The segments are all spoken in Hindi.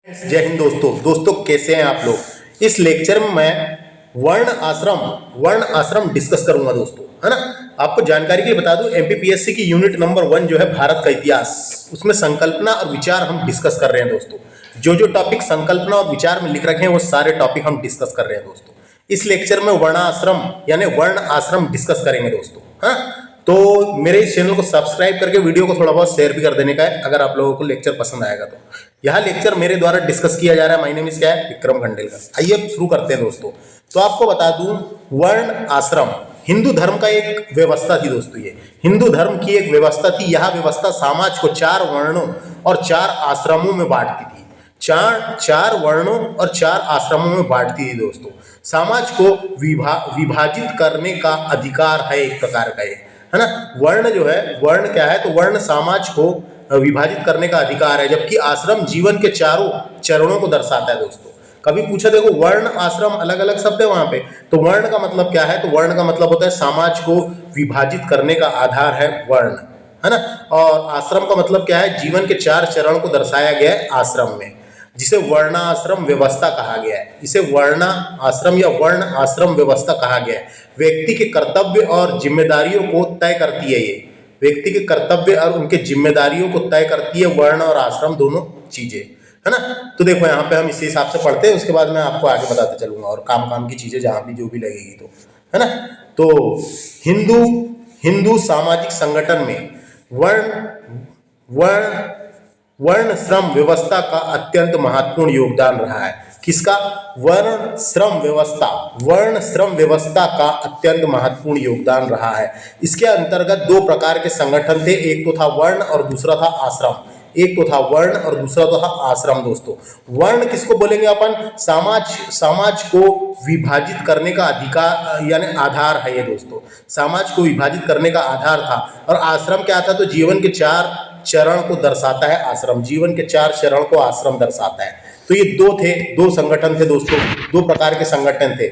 जय हिंद दोस्तों कैसे हैं आप लोग। इस लेक्चर में मैं वर्ण आश्रम डिस्कस करूंगा दोस्तों, है ना। आपको जानकारी के लिए बता दूं, एमपीपीएससी की यूनिट नंबर 1 जो है भारत का इतिहास, उसमें संकल्पना और विचार हम डिस्कस कर रहे हैं दोस्तों। जो टॉपिक संकल्पना और विचार में लिख रखे हैं वो सारे टॉपिक हम डिस्कस कर रहे हैं दोस्तों। इस लेक्चर में वर्ण आश्रम डिस्कस करेंगे दोस्तों, हाँ। तो मेरे इस चैनल को सब्सक्राइब करके वीडियो को थोड़ा बहुत शेयर भी कर देने का है, अगर आप लोगों को लेक्चर पसंद आएगा तो। यह लेक्चर मेरे द्वारा डिस्कस किया जा रहा है। माय नेम इज क्या है, विक्रम खंडेलकर। आइए शुरू करते हैं दोस्तों। तो आपको बता दूं, वर्ण आश्रम हिंदू धर्म का एक व्यवस्था थी दोस्तों। ये हिंदू धर्म की एक व्यवस्था थी। यह व्यवस्था समाज को 4 वर्णों और 4 आश्रमों में बांटती थी। चार वर्णों और 4 आश्रमों में बांटती थी दोस्तों। समाज को विभाजित करने का अधिकार है एक प्रकार का, ये है ना। वर्ण जो है, वर्ण क्या है, तो वर्ण समाज को विभाजित करने का अधिकार है, जबकि आश्रम जीवन के चारों चरणों को दर्शाता है दोस्तों। कभी पूछा देखो, वर्ण आश्रम अलग अलग शब्द है वहां पे, तो वर्ण का मतलब क्या है, तो वर्ण का मतलब होता है समाज को विभाजित करने का आधार है वर्ण, है ना। और आश्रम का मतलब क्या है, जीवन के 4 चरण को दर्शाया गया है आश्रम में, जिसे वर्णाश्रम व्यवस्था कहा गया है। इसे वर्ण आश्रम या वर्ण आश्रम व्यवस्था कहा गया है। व्यक्ति के कर्तव्य और जिम्मेदारियों को तय करती है। ये व्यक्ति के कर्तव्य और उनके जिम्मेदारियों को तय करती है वर्ण और आश्रम दोनों चीजें, है ना। तो देखो यहाँ पे हम इसी हिसाब से पढ़ते हैं, उसके बाद मैं आपको आगे बताते चलूंगा और काम की चीजें जहां भी जो भी लगेगी तो, है ना। तो हिंदू सामाजिक संगठन में वर्ण श्रम व्यवस्था का अत्यंत महत्वपूर्ण योगदान रहा है। किसका? वर्ण श्रम व्यवस्था का अत्यंत महत्वपूर्ण योगदान रहा है। इसके अंतर्गत 2 प्रकार के संगठन थे, एक तो था वर्ण और दूसरा था आश्रम। एक तो था वर्ण और दूसरा तो था आश्रम दोस्तों। वर्ण किसको बोलेंगे अपन? समाज को विभाजित करने का अधिकार यानी आधार है ये दोस्तों। समाज को विभाजित करने का आधार था। और आश्रम क्या था, तो जीवन के 4 चरण को दर्शाता है आश्रम। जीवन के 4 चरण को आश्रम दर्शाता है। तो ये 2 संगठन थे दोस्तों, 2 प्रकार के संगठन थे।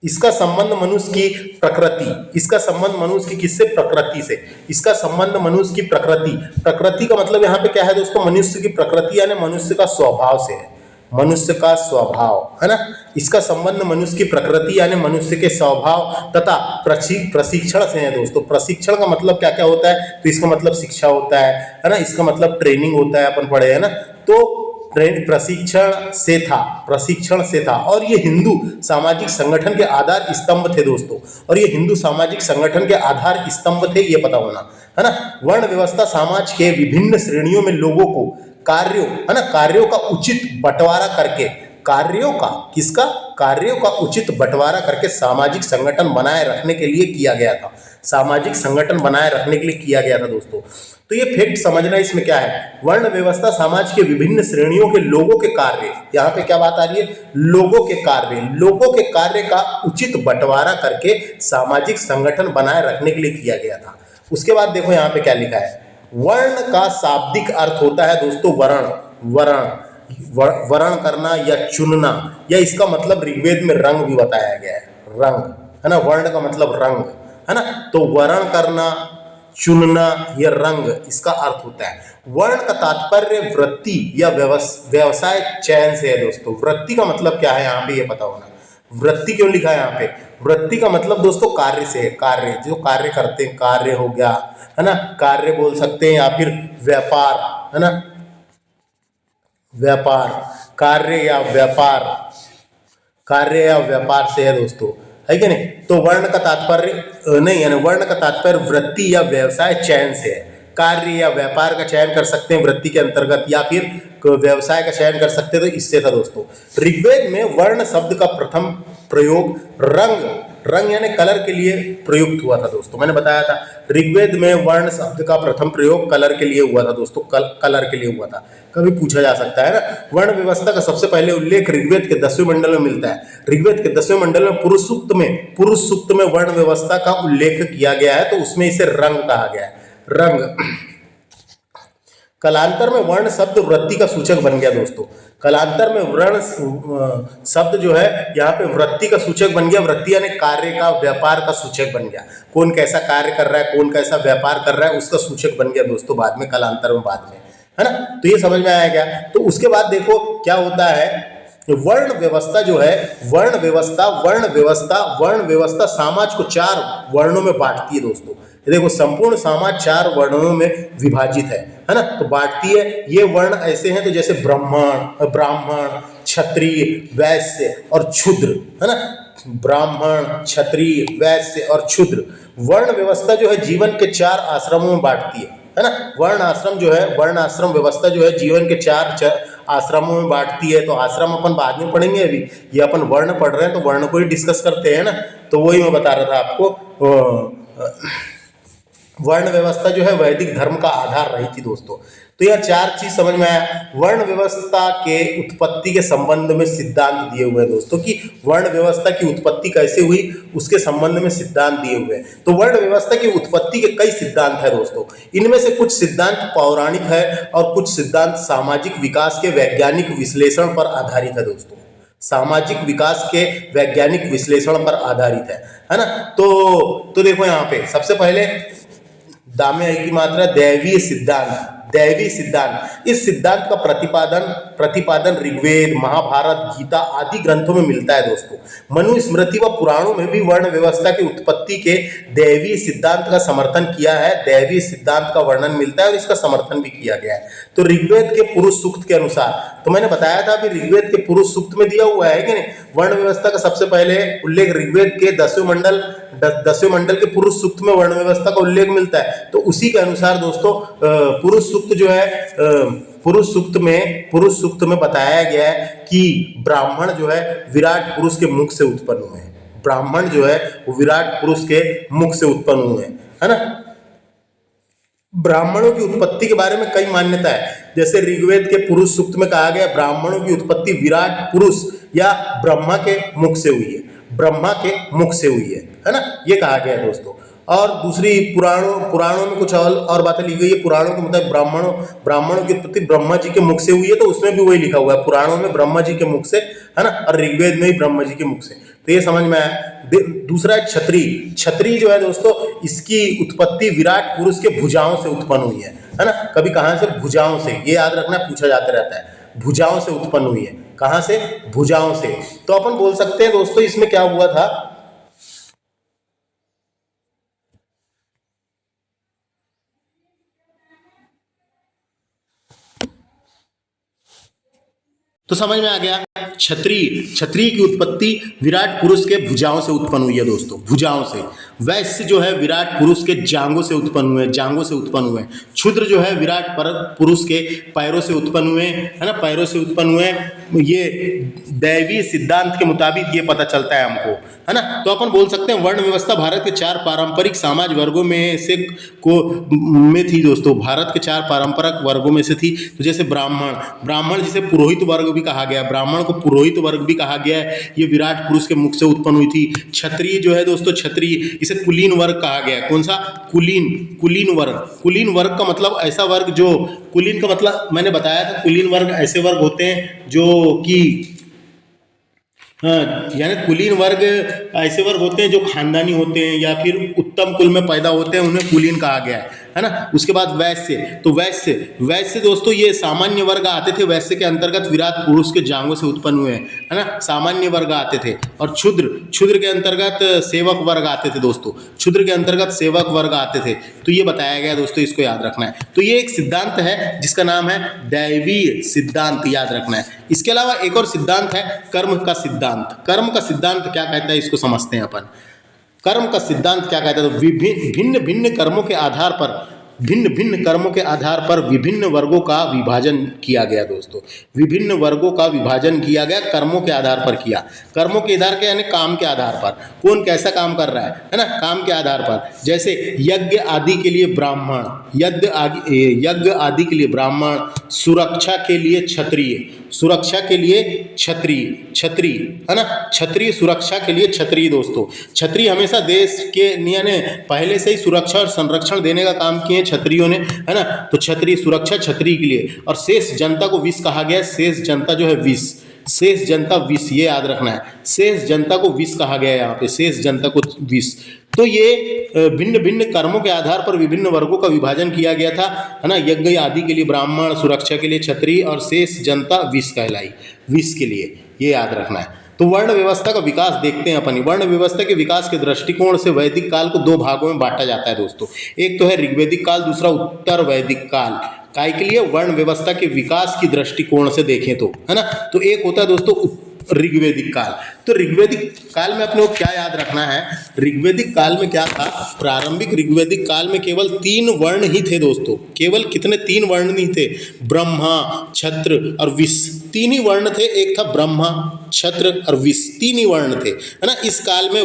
इसका संबंध मनुष्य की प्रकृति, इसका संबंध मनुष्य की किससे? प्रकृति से। इसका संबंध मनुष्य की प्रकृति का मतलब यहाँ पे क्या है दोस्तों? मनुष्य की प्रकृति यानी मनुष्य का स्वभाव से है। मनुष्य का स्वभाव, है ना। इसका संबंध मनुष्य की प्रकृति यानी मनुष्य के स्वभाव तथा प्रशिक्षण से है दोस्तों। प्रशिक्षण का मतलब क्या क्या होता है, तो इसका मतलब शिक्षा होता है ना। इसका मतलब ट्रेनिंग होता है, अपन पढ़े, है ना। तो प्रशिक्षण से था। और ये हिंदू सामाजिक संगठन के आधार स्तंभ थे दोस्तों। और ये हिंदू सामाजिक संगठन के आधार स्तंभ थे, ये पता होना, है ना। वर्ण व्यवस्था समाज के विभिन्न श्रेणियों में लोगों को कार्यों का उचित बंटवारा करके, कार्यों का उचित बंटवारा करके सामाजिक संगठन बनाए रखने के लिए किया गया था। सामाजिक संगठन बनाए रखने के लिए किया गया था दोस्तों। तो ये फैक्ट समझना, इसमें क्या है, वर्ण व्यवस्था समाज के विभिन्न श्रेणियों के लोगों के कार्य, यहाँ पे क्या बात आ रही है, लोगों के कार्य का उचित बंटवारा करके सामाजिक संगठन बनाए रखने के लिए किया गया था। उसके बाद देखो यहाँ पे क्या लिखा है, वर्ण का शाब्दिक अर्थ होता है दोस्तों वर्ण करना या चुनना, या इसका मतलब ऋग्वेद में रंग भी बताया गया है, रंग, है ना। वर्ण का मतलब रंग, है ना। तो वर्ण करना, चुनना या रंग, इसका अर्थ होता है। वर्ण का तात्पर्य वृत्ति या व्यवसाय चयन से है दोस्तों। वृत्ति का मतलब क्या है यहाँ पे, ये पता होना। वृत्ति क्यों लिखा है यहाँ पे? वृत्ति का मतलब दोस्तों कार्य से है। कार्य, जो कार्य करते हैं, कार्य हो गया, है ना, कार्य बोल सकते हैं, या फिर व्यापार, है ना, व्यापार, कार्य या व्यापार से है दोस्तों, है कि नहीं। तो वर्ण का तात्पर्य नहीं, यानी वर्ण का तात्पर्य वृत्ति या व्यवसाय चयन से है। कार्य या व्यापार का चयन कर सकते हैं वृत्ति के अंतर्गत, या फिर व्यवसाय का चयन कर सकते हैं, तो इससे था दोस्तों। ऋग्वेद में वर्ण शब्द का प्रथम प्रयोग रंग यानी कलर के लिए प्रयुक्त हुआ था दोस्तों। मैंने बताया था, ऋग्वेद में वर्ण शब्द का प्रथम प्रयोग कलर के लिए हुआ था दोस्तों। कलर के लिए हुआ था, कभी पूछा जा सकता है ना। वर्ण व्यवस्था का सबसे पहले उल्लेख ऋग्वेद के 10वें मंडल में मिलता है। ऋग्वेद के 10वें मंडल में पुरुष सूक्त में वर्ण व्यवस्था का उल्लेख किया गया है, तो उसमें इसे रंग कहा गया है, रंग। कालांतर में वर्ण शब्द वृत्ति का सूचक बन गया दोस्तों। कालांतर में वर्ण शब्द जो है यहाँ पे वृत्ति का सूचक बन गया। वृत्ति यानी कार्य का, व्यापार का सूचक बन गया। कौन कैसा कार्य कर रहा है, कौन कैसा व्यापार कर रहा है, उसका सूचक बन गया दोस्तों बाद में, कालांतर में, बाद में, है ना। तो ये समझ में आया क्या। तो उसके बाद देखो क्या होता है, वर्ण व्यवस्था जो है, वर्ण व्यवस्था समाज को 4 वर्णों में बांटती है दोस्तों। देखो संपूर्ण समाज 4 वर्णों में विभाजित है ना, तो बांटती है। ये वर्ण ऐसे हैं तो जैसे ब्राह्मण, क्षत्रिय, वैश्य और क्षूद्र, है ना। ब्राह्मण, क्षत्रिय, वैश्य और क्षूद्र। वर्ण व्यवस्था जो है जीवन के 4 आश्रमों में बांटती है ना। वर्ण आश्रम व्यवस्था जो है जीवन के 4 आश्रमों में बांटती है। तो आश्रम अपन बाद में पढ़ेंगे, अभी ये अपन वर्ण पढ़ रहे हैं तो वर्ण को ही डिस्कस करते हैं ना। तो वही मैं बता रहा था आपको, वर्ण व्यवस्था जो है वैदिक धर्म का आधार रही थी दोस्तों। तो यह 4 चीज समझ में आया। वर्ण व्यवस्था के उत्पत्ति के संबंध में सिद्धांत दिए हुए हैं दोस्तों, कि वर्ण व्यवस्था की उत्पत्ति कैसे हुई उसके संबंध में सिद्धांत दिए हुए हैं। तो वर्ण व्यवस्था की उत्पत्ति के कई सिद्धांत है दोस्तों। इनमें से कुछ सिद्धांत पौराणिक है और कुछ सिद्धांत सामाजिक विकास के वैज्ञानिक विश्लेषण पर आधारित है दोस्तों। सामाजिक विकास के वैज्ञानिक विश्लेषण पर आधारित है ना। तो देखो यहाँ पे सबसे पहले दामे की मात्रा दैवीय सिद्धांत। इस सिद्धांत का प्रतिपादन ऋग्वेद, महाभारत, गीता आदि ग्रंथों में मिलता है दोस्तों। मनुस्मृति व पुराणों में भी वर्ण व्यवस्था की उत्पत्ति के दैवीय सिद्धांत का समर्थन किया है। दैवीय सिद्धांत का वर्णन मिलता है और इसका समर्थन भी किया गया है। तो ऋग्वेद के पुरुष सूक्त के अनुसार, तो मैंने बताया था अभी ऋग्वेद के पुरुष सूक्त में दिया हुआ है कि नहीं, वर्ण व्यवस्था का सबसे पहले उल्लेख ऋग्वेद के 10वें मंडल के पुरुष सूक्त में वर्ण व्यवस्था का उल्लेख मिलता है। तो उसी के अनुसार दोस्तों पुरुष सूक्त जो है, पुरुष सूक्त में बताया गया है कि ब्राह्मण जो है विराट पुरुष के मुख से उत्पन्न हुए हैं। ब्राह्मण जो है वो विराट पुरुष के मुख से उत्पन्न हुए हैं, है ना। ब्राह्मणों की उत्पत्ति के बारे में कई मान्यता है। जैसे ऋग्वेद के पुरुष सूक्त में कहा गया ब्राह्मणों की उत्पत्ति विराट पुरुष या ब्रह्मा के मुख से हुई है ना, ये कहा गया है दोस्तों। और दूसरी पुराणों में कुछ और बातें लिखी गई है। पुराणों के मुताबिक ब्राह्मणों की उत्पत्ति ब्रह्मा जी के मुख से हुई है, तो उसमें भी वही लिखा हुआ है, पुराणों में ब्रह्मा जी के मुख से, है ना, और ऋग्वेद में ही ब्रह्मा जी के मुख से। तो ये समझ में आया। दूसरा है क्षत्रिय जो है दोस्तों, इसकी उत्पत्ति विराट पुरुष के भुजाओं से उत्पन्न हुई है ना। कभी कहाँ से, भुजाओं से, ये याद रखना, पूछा जाता रहता है। भुजाओं से उत्पन्न हुई है, कहाँ से, भुजाओं से। तो अपन बोल सकते हैं दोस्तों इसमें क्या हुआ था, तो समझ में आ गया। क्षत्रिय की उत्पत्ति विराट पुरुष के भुजाओं से उत्पन्न हुई है दोस्तों, भुजाओं से। वैश्य जो है विराट पुरुष के जांघों से उत्पन्न हुए। क्षुद्र जो है विराट पुरुष के पैरों से उत्पन्न हुए, है ना, पैरों से उत्पन्न हुए। ये दैवीय सिद्धांत के मुताबिक ये पता चलता है हमको, है ना। तो अपन बोल सकते हैं वर्ण व्यवस्था भारत के 4 पारंपरिक समाज वर्गों में थी दोस्तों। भारत के 4 पारंपरिक वर्गों में से थी। तो जैसे ब्राह्मण जिसे पुरोहित वर्ग भी कहा गया, ब्राह्मण को पुरोहित वर्ग भी कहा गया है, ये विराट पुरुष के मुख से उत्पन्न हुई थी। क्षत्रिय जो है दोस्तों, क्षत्रिय इसे कुलीन वर्ग कहा गया है। कौन सा, कुलीन वर्ग का मतलब ऐसा वर्ग जो, कुलीन का मतलब मैंने बताया था, कुलीन वर्ग ऐसे वर्ग होते हैं जो कि यानी कुलीन वर्ग ऐसे वर्ग होते हैं जो खानदानी होते हैं या फिर उत्तम कुल में पैदा होते हैं, उन्हें कुलीन कहा गया है ना। उसके बाद वैश्य, तो वैश्य दोस्तों ये सामान्य वर्ग आते थे। वैश्य के अंतर्गत विराट पुरुष के जांघों से उत्पन्न हुए, है ना, सामान्य वर्ग आते थे। और क्षुद्र के अंतर्गत सेवक वर्ग आते थे दोस्तों, क्षुद्र के अंतर्गत सेवक वर्ग आते थे। तो ये बताया गया दोस्तों, इसको याद रखना है। तो ये एक सिद्धांत है जिसका नाम है दैवीय सिद्धांत, याद रखना है। इसके अलावा एक और सिद्धांत है कर्म का सिद्धांत। कर्म का सिद्धांत क्या कहता है, इसको समझते हैं अपन। कर्म का सिद्धांत क्या कहता है, तो भिन्न भिन्न कर्मों के आधार पर विभिन्न वर्गों का विभाजन किया गया दोस्तों। विभिन्न वर्गों का विभाजन किया गया, कर्मों के आधार पर किया। कर्मों के आधार के यानी काम के आधार पर, कौन कैसा काम कर रहा है ना, काम के आधार पर। जैसे यज्ञ आदि के लिए ब्राह्मण, सुरक्षा के लिए क्षत्रिय, है ना, क्षत्रिय सुरक्षा के लिए क्षत्रिय दोस्तों। क्षत्रिय हमेशा देश के यानी पहले से ही सुरक्षा और संरक्षण देने का काम किए क्षत्रियों ने, है ना। तो क्षत्रिय सुरक्षा क्षत्रिय के लिए। और शेष जनता को विष कहा गया। शेष जनता जो है विष, शेष जनता विष, ये याद रखना है। शेष जनता को विष कहा गया है यहाँ पे, शेष जनता को विष। तो ये भिन्न भिन्न कर्मों के आधार पर विभिन्न वर्गों का विभाजन किया गया था, है ना। यज्ञ आदि के लिए ब्राह्मण, सुरक्षा के लिए क्षत्रिय और शेष जनता विष कहलाई, विष के लिए, ये याद रखना है। तो वर्ण व्यवस्था का विकास देखते हैं अपन। वर्ण व्यवस्था के विकास के दृष्टिकोण से वैदिक काल को दो भागों में बांटा जाता है दोस्तों। एक तो है ऋग्वैदिक काल, दूसरा उत्तर वैदिक काल। काय के लिए? वर्ण व्यवस्था के विकास की दृष्टिकोण से देखें तो, है ना। तो एक होता है दोस्तों ऋग्वैदिक काल। तो ऋग्वैदिक काल में अपने को क्या याद रखना है? ऋग्वैदिक काल में क्या था? प्रारंभिक ऋग्वैदिक काल में केवल 3 वर्ण ही थे दोस्तों। केवल कितने? 3 वर्ण नहीं थे, ब्रह्मा, क्षत्र और विश्व। 3 ही वर्ण थे, एक था ब्रह्मा, क्षत्र और विश्व, 3 ही वर्ण थे, है ना। इस काल में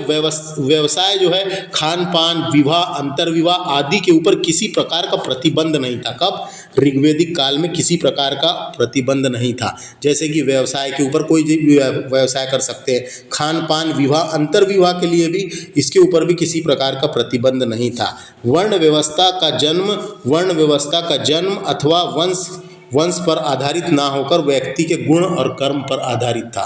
व्यवसाय जो है, खान पान, विवाह, अंतर्विवाह आदि के ऊपर किसी प्रकार का प्रतिबंध नहीं था। कब? ऋग्वैदिक काल में किसी प्रकार का प्रतिबंध नहीं था। जैसे कि व्यवसाय के ऊपर कोई भी व्यवसाय कर सकते हैं, खान पान, विवाह, अंतर्विवाह के लिए भी इसके ऊपर भी किसी प्रकार का प्रतिबंध नहीं था। वर्ण व्यवस्था का जन्म अथवा वंश पर आधारित ना होकर व्यक्ति के गुण और कर्म पर आधारित था।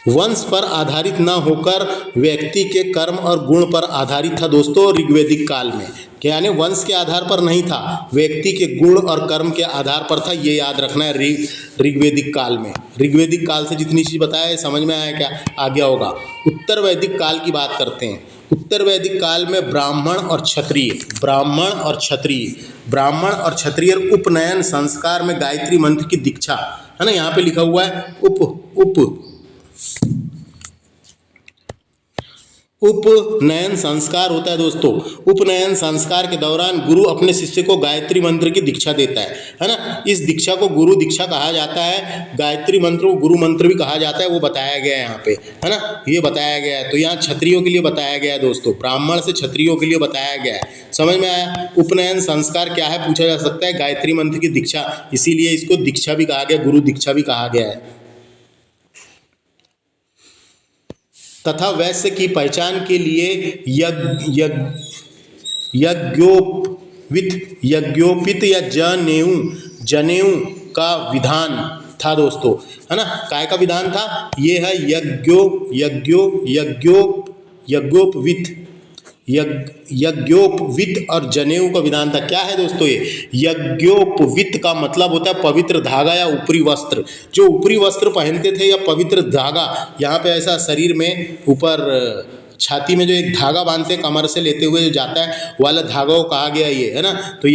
वंश पर आधारित ना होकर व्यक्ति के कर्म और गुण पर आधारित था दोस्तों ऋग्वैदिक काल में। क्या यानी वंश के आधार पर नहीं था, व्यक्ति के गुण और कर्म के आधार पर था। ये याद रखना है ऋग्वैदिक काल में। ऋग्वैदिक काल से जितनी चीज़ बताया है समझ में आया क्या? आ गया होगा। उत्तर वैदिक काल की बात करते हैं। उत्तर वैदिक काल में ब्राह्मण और क्षत्रिय उपनयन संस्कार में गायत्री मंत्र की दीक्षा, है ना। यहाँ पे लिखा हुआ है उपनयन संस्कार होता है दोस्तों। उपनयन संस्कार के दौरान गुरु अपने शिष्य को गायत्री मंत्र की दीक्षा देता है ना। इस दीक्षा को गुरु दीक्षा कहा जाता है। गायत्री मंत्र को गुरु मंत्र भी कहा जाता है, वो बताया गया है यहाँ पे, है ना। ये बताया गया है। तो यहाँ क्षत्रियों के लिए बताया गया है दोस्तों, ब्राह्मण से क्षत्रियों के लिए बताया गया है। समझ में आया? उपनयन संस्कार क्या है पूछा जा सकता है। गायत्री मंत्र की दीक्षा, इसीलिए इसको दीक्षा भी कहा गया, गुरु दीक्षा भी कहा गया है। तथा वैश्य की पहचान के लिए यज्ञोपित या जनेऊ का विधान था दोस्तों, है ना। काय का विधान था? ये है यज्ञोपवीत और जनेऊ का विधान था। क्या है दोस्तों ये? यज्ञोपवीत का मतलब होता है पवित्र धागा या ऊपरी वस्त्र। जो ऊपरी वस्त्र पहनते थे या पवित्र धागा, यहाँ पे ऐसा शरीर में ऊपर छाती में जो एक धागा बांधते हैं कमर से लेते हुए जो जाता है वाला धागा को कहा गया ये, है ना। तो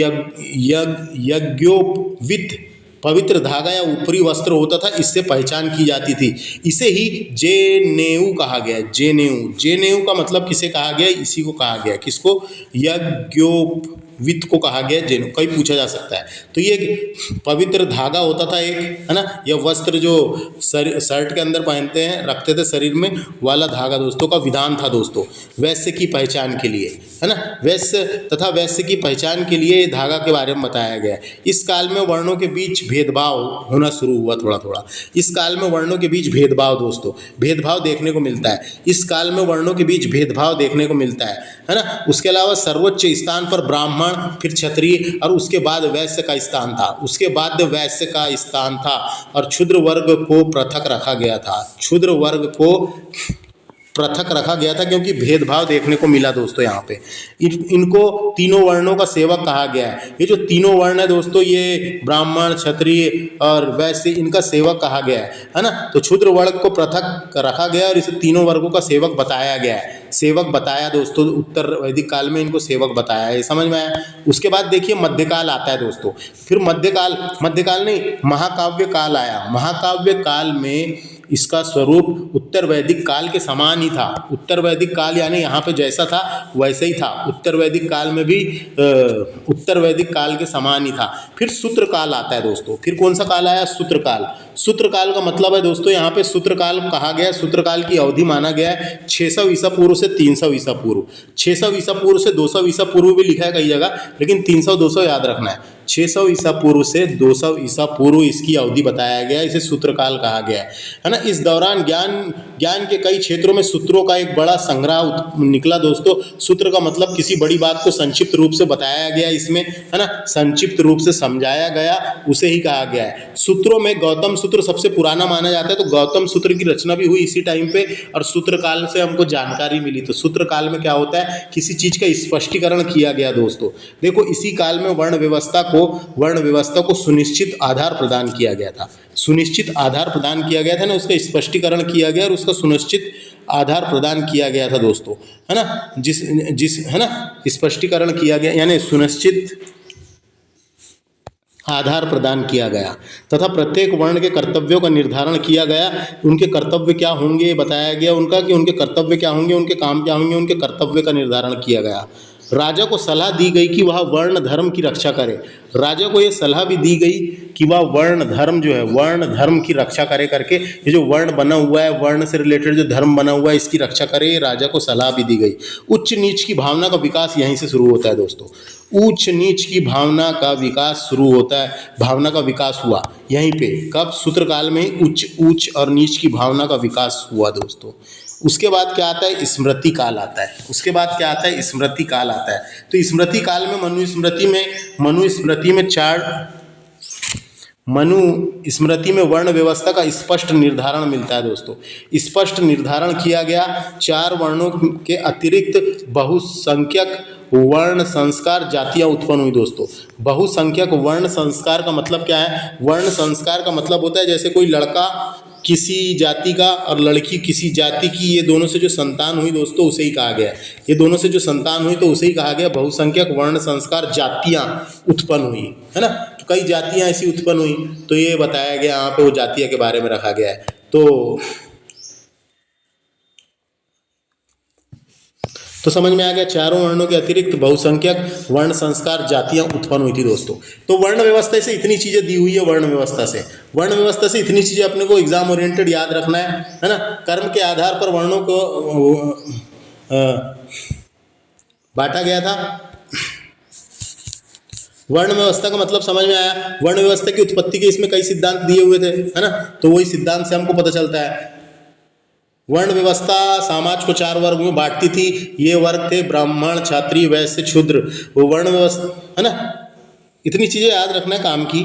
यज्ञोपवीत पवित्र धागा या ऊपरी वस्त्र होता था, इससे पहचान की जाती थी। इसे ही जेनेऊ कहा गया। जेनेऊ का मतलब किसे कहा गया? इसी को कहा गया। किसको? यज्ञोपवीत को कहा गया जेनेऊ। कहीं पूछा जा सकता है। तो ये पवित्र धागा होता था एक, है ना। यह वस्त्र जो शर्ट के अंदर पहनते हैं, रखते थे शरीर में, वाला धागा दोस्तों का विधान था दोस्तों, वैश्य की पहचान के लिए, है ना। वैश्य की पहचान के लिए धागा के बारे में बताया गया। इस काल में वर्णों के बीच भेदभाव होना शुरू हुआ थोड़ा। इस काल में वर्णों के बीच भेदभाव दोस्तों, भेदभाव देखने को मिलता है। इस काल में वर्णों के बीच भेदभाव देखने को मिलता है ना। उसके अलावा सर्वोच्च स्थान पर ब्राह्मण, फिर क्षत्रिय और उसके बाद वैश्य का स्थान था। और क्षुद्र वर्ग को पृथक रखा गया था क्योंकि भेदभाव देखने को मिला दोस्तों। यहाँ पे इनको तीनों वर्णों का सेवक कहा गया है। ये जो तीनों वर्ण है दोस्तों, ये ब्राह्मण, क्षत्रिय और वैश्य, इनका सेवक कहा गया है ना। तो क्षुद्र वर्ग को पृथक रखा गया और इसे तीनों वर्गों का सेवक बताया गया है। सेवक बताया दोस्तों, उत्तर वैदिक काल में इनको सेवक बताया है। समझ में आया? उसके बाद देखिए मध्यकाल आता है दोस्तों। फिर मध्यकाल नहीं, महाकाव्य काल आया। महाकाव्य काल में इसका स्वरूप उत्तर वैदिक काल के समान ही था। उत्तर वैदिक काल यानी यहाँ पे जैसा था वैसे ही था। उत्तर वैदिक काल में भी उत्तर वैदिक काल के समान ही था। फिर सूत्र काल आता है दोस्तों। फिर कौन सा काल आया? सूत्र काल। सूत्र काल का मतलब है दोस्तों, यहाँ पे सूत्र काल कहा गया। सूत्र काल की अवधि माना गया है 600 ईसा पूर्व से 300 ईसा पूर्व। 600 ईसा पूर्व से 200 ईसा पूर्व भी लिखा है कई जगह, लेकिन 300-200 याद रखना है। 600 ईसा पूर्व से 200 ईसा पूर्व इसकी अवधि बताया गया, इसे सूत्रकाल कहा गया है ना। इस दौरान ज्ञान के कई क्षेत्रों में सूत्रों का एक बड़ा संग्रह निकला दोस्तों। सूत्र का मतलब किसी बड़ी बात को संक्षिप्त रूप से बताया गया इसमें, है ना, संक्षिप्त रूप से समझाया गया, उसे ही कहा गया है। सूत्रों में गौतम सूत्र सबसे पुराना माना जाता है, तो गौतम सूत्र की रचना भी हुई इसी टाइम पे और सूत्र काल से हमको जानकारी मिली। तो सूत्र काल में क्या होता है, किसी चीज का स्पष्टीकरण किया गया दोस्तों। देखो इसी काल में वर्ण व्यवस्था को सुनिश्चित आधार प्रदान किया गया था, सुनिश्चित आधार प्रदान किया गया था ना, उसका स्पष्टीकरण किया गया और उसका सुनिश्चित आधार प्रदान किया गया था दोस्तों, है ना। जिस है ना, स्पष्टीकरण किया गया यानी सुनिश्चित आधार प्रदान किया गया तथा प्रत्येक वर्ण के कर्तव्यों का निर्धारण किया गया। उनके कर्तव्य क्या होंगे बताया गया उनका, कि उनके कर्तव्य क्या होंगे, उनके काम क्या होंगे, उनके कर्तव्य का निर्धारण किया गया। राजा को सलाह दी गई कि वह वर्ण धर्म की रक्षा करे। राजा को ये सलाह भी दी गई कि वह वर्ण धर्म जो है, वर्ण धर्म की रक्षा करे करके, ये जो वर्ण बना हुआ है, वर्ण से रिलेटेड जो धर्म बना हुआ है, इसकी रक्षा करे, राजा को सलाह भी दी गई। उच्च नीच की भावना का विकास यहीं से शुरू होता है दोस्तों। ऊंच नीच की भावना का विकास शुरू होता है, भावना का विकास हुआ यहीं पे, कब, सूत्रकाल में ही ऊंच और नीच की भावना का विकास हुआ दोस्तों। उसके बाद क्या आता है, स्मृति काल आता है। उसके बाद क्या आता है, स्मृति काल आता है। तो स्मृति काल में मनुस्मृति में वर्ण व्यवस्था का स्पष्ट निर्धारण मिलता है दोस्तों। स्पष्ट निर्धारण किया गया, 4 वर्णों के अतिरिक्त बहुसंख्यक वर्ण संस्कार जातियां उत्पन्न हुई दोस्तों। बहुसंख्यक वर्ण संस्कार का मतलब क्या है, वर्ण संस्कार का मतलब होता है जैसे कोई लड़का किसी जाति का और लड़की किसी जाति की, ये दोनों से जो संतान हुई दोस्तों, उसे ही कहा गया, ये दोनों से जो संतान हुई तो उसे ही कहा गया बहुसंख्यक वर्ण संस्कार जातियां उत्पन्न हुई, है ना। तो कई जातियां ऐसी उत्पन्न हुई, तो ये बताया गया यहाँ पे, वो जातियां के बारे में रखा गया है। तो समझ में आ गया, 4 वर्णों के अतिरिक्त बहुसंख्यक वर्ण संस्कार जातियां उत्पन्न हुई थी दोस्तों। तो वर्ण व्यवस्था से इतनी चीजें दी हुई है, वर्ण व्यवस्था से इतनी चीजें अपने को एग्जाम ओरिएंटेड याद रखना है ना। कर्म के आधार पर वर्णों को बांटा गया था। वर्ण व्यवस्था का मतलब समझ में आया। वर्ण व्यवस्था की उत्पत्ति के इसमें कई सिद्धांत दिए हुए थे, है ना, तो वही सिद्धांत से हमको पता चलता है। वर्ण व्यवस्था समाज को 4 वर्ग में बांटती थी। ये वर्ग थे ब्राह्मण, क्षत्रिय, वैश्य, शूद्र। वो वर्ण व्यवस्था, है ना, इतनी चीजें याद रखना है काम की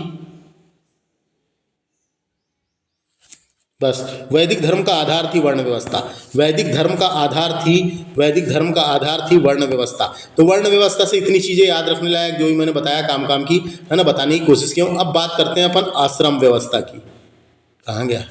बस। वैदिक धर्म का आधार थी वर्ण व्यवस्था, वैदिक धर्म का आधार थी वर्ण व्यवस्था। तो वर्ण व्यवस्था से इतनी चीजें याद रखने लायक जो भी मैंने बताया काम की, है ना, बताने की कोशिश की हूँ। अब बात करते हैं अपन आश्रम व्यवस्था की। कहाँ गया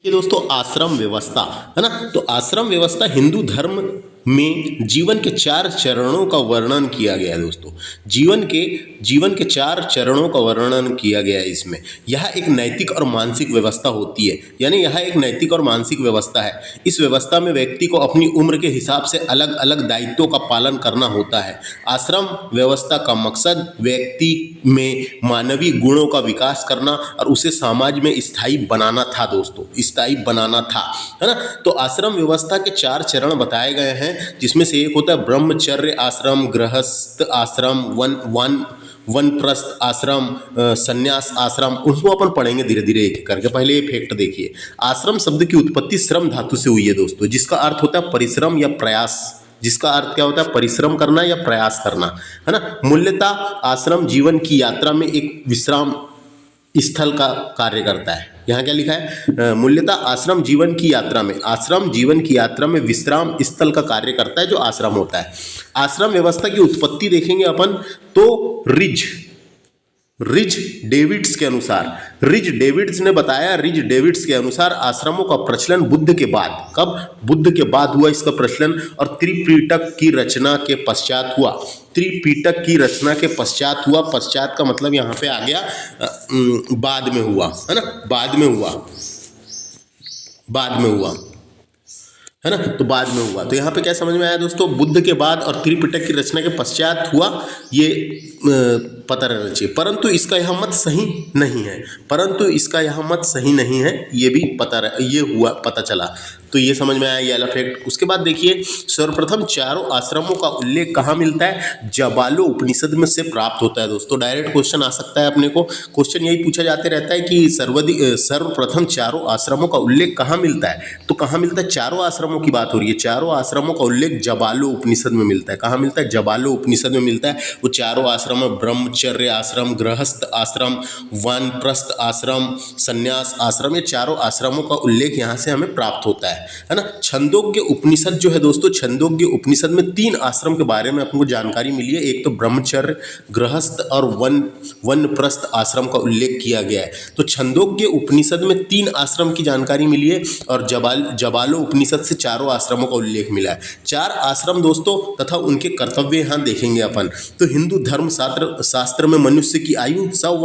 ये दोस्तों, आश्रम व्यवस्था, है ना। तो आश्रम व्यवस्था हिंदू धर्म में जीवन के 4 चरणों का वर्णन किया गया है दोस्तों। जीवन के 4 चरणों का वर्णन किया गया है इसमें। यह एक नैतिक और मानसिक व्यवस्था होती है, यानी यह एक नैतिक और मानसिक व्यवस्था है। इस व्यवस्था में व्यक्ति को अपनी उम्र के हिसाब से अलग अलग दायित्वों का पालन करना होता है। आश्रम व्यवस्था का मकसद व्यक्ति में मानवीय गुणों का विकास करना और उसे समाज में स्थायी बनाना था दोस्तों, स्थायी बनाना था, है ना। तो आश्रम व्यवस्था के 4 चरण बताए गए हैं, जिसमें से एक होता है ब्रह्मचर्य आश्रम, गृहस्थ आश्रम, वनप्रस्थ आश्रम, संन्यास आश्रम। उसको अपन पढ़ेंगे धीरे धीरे एक करके। पहले ये फैक्ट देखिए, आश्रम शब्द की उत्पत्ति श्रम धातु से हुई है दोस्तों, जिसका अर्थ होता है परिश्रम या प्रयास। जिसका अर्थ क्या होता है, परिश्रम करना या प्रयास करना, है ना। मूल्यता आश्रम जीवन की यात्रा में एक विश्राम स्थल का कार्य करता है। यहाँ क्या लिखा है, मूल्यता आश्रम जीवन की यात्रा में विश्राम स्थल का कार्य करता है, जो आश्रम होता है। आश्रम व्यवस्था की उत्पत्ति देखेंगे अपन तो रिज डेविड्स के अनुसार आश्रमों का प्रचलन बुद्ध के बाद, कब, बुद्ध के बाद हुआ इसका प्रचलन, और त्रिपिटक की रचना के पश्चात हुआ। त्रिपिटक की रचना के पश्चात हुआ। पश्चात का मतलब यहाँ पे आ गया बाद में हुआ, है ना, बाद में हुआ, है ना, तो बाद में हुआ। तो यहाँ पे क्या समझ में आया दोस्तों, बुद्ध के बाद और त्रिपिटक की रचना के पश्चात हुआ ये पता रहना चाहिए, परंतु इसका यह मत सही नहीं है, परंतु इसका यह मत सही नहीं है, ये भी पता चला। तो ये समझ में आया ये वाला फैक्ट। उसके बाद देखिए, सर्वप्रथम चारों आश्रमों का उल्लेख कहाँ मिलता है? जबालो उपनिषद में से प्राप्त होता है दोस्तों। डायरेक्ट क्वेश्चन आ सकता है अपने को, क्वेश्चन यही पूछा जाते रहता है कि सर्वप्रथम चारों आश्रमों का उल्लेख कहाँ मिलता है? तो कहाँ मिलता है? चारों आश्रमों की बात हो रही है, चारों आश्रमों का उल्लेख जबालो उपनिषद में मिलता है। कहाँ मिलता है? जबालो उपनिषद में मिलता है। वो चारों आश्रम, ब्रह्मचर्य आश्रम, गृहस्थ आश्रम, वानप्रस्थ आश्रम, संन्यास आश्रम, ये चारों आश्रमों का उल्लेख यहाँ से हमें प्राप्त होता है ना। छंदोग्य उपनिषद जो है दोस्तों, छंदोग्य उपनिषद में 3 आश्रम के बारे में आपको जानकारी मिली है। एक तो ब्रह्मचर्य, गृहस्थ और वनप्रस्थ आश्रम का उल्लेख किया गया है। तो छंदोग्य उपनिषद में 3 आश्रम की जानकारी मिली है और जबालो उपनिषद से चारों आश्रमों का उल्लेख मिला है। 4 आश्रम दोस्तों तथा उनके कर्तव्य यहाँ देखेंगे अपन। तो हिंदू धर्म शास्त्र में मनुष्य की आयु 100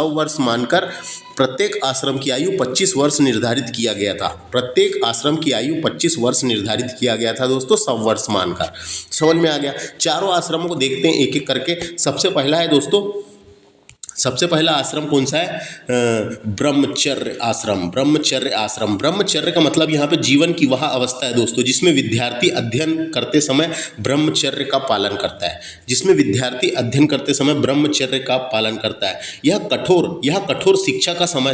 वर्ष मानकर प्रत्येक आश्रम की आयु 25 वर्ष निर्धारित किया गया था। प्रत्येक आश्रम की आयु 25 वर्ष निर्धारित किया गया था दोस्तों, 100 वर्ष मानकर। समझ में आ गया। चारों आश्रमों को देखते हैं एक एक करके। सबसे पहला है दोस्तों, सबसे पहला आश्रम कौन सा है? ब्रह्मचर्य आश्रम। ब्रह्मचर्य आश्रम, ब्रह्मचर्य का मतलब यहाँ पे जीवन की वह अवस्था है दोस्तों जिसमें विद्यार्थी अध्ययन करते समय ब्रह्मचर्य का पालन करता है। जिसमें विद्यार्थी अध्ययन करते समय ब्रह्मचर्य का पालन करता है। यह कठोर शिक्षा का समय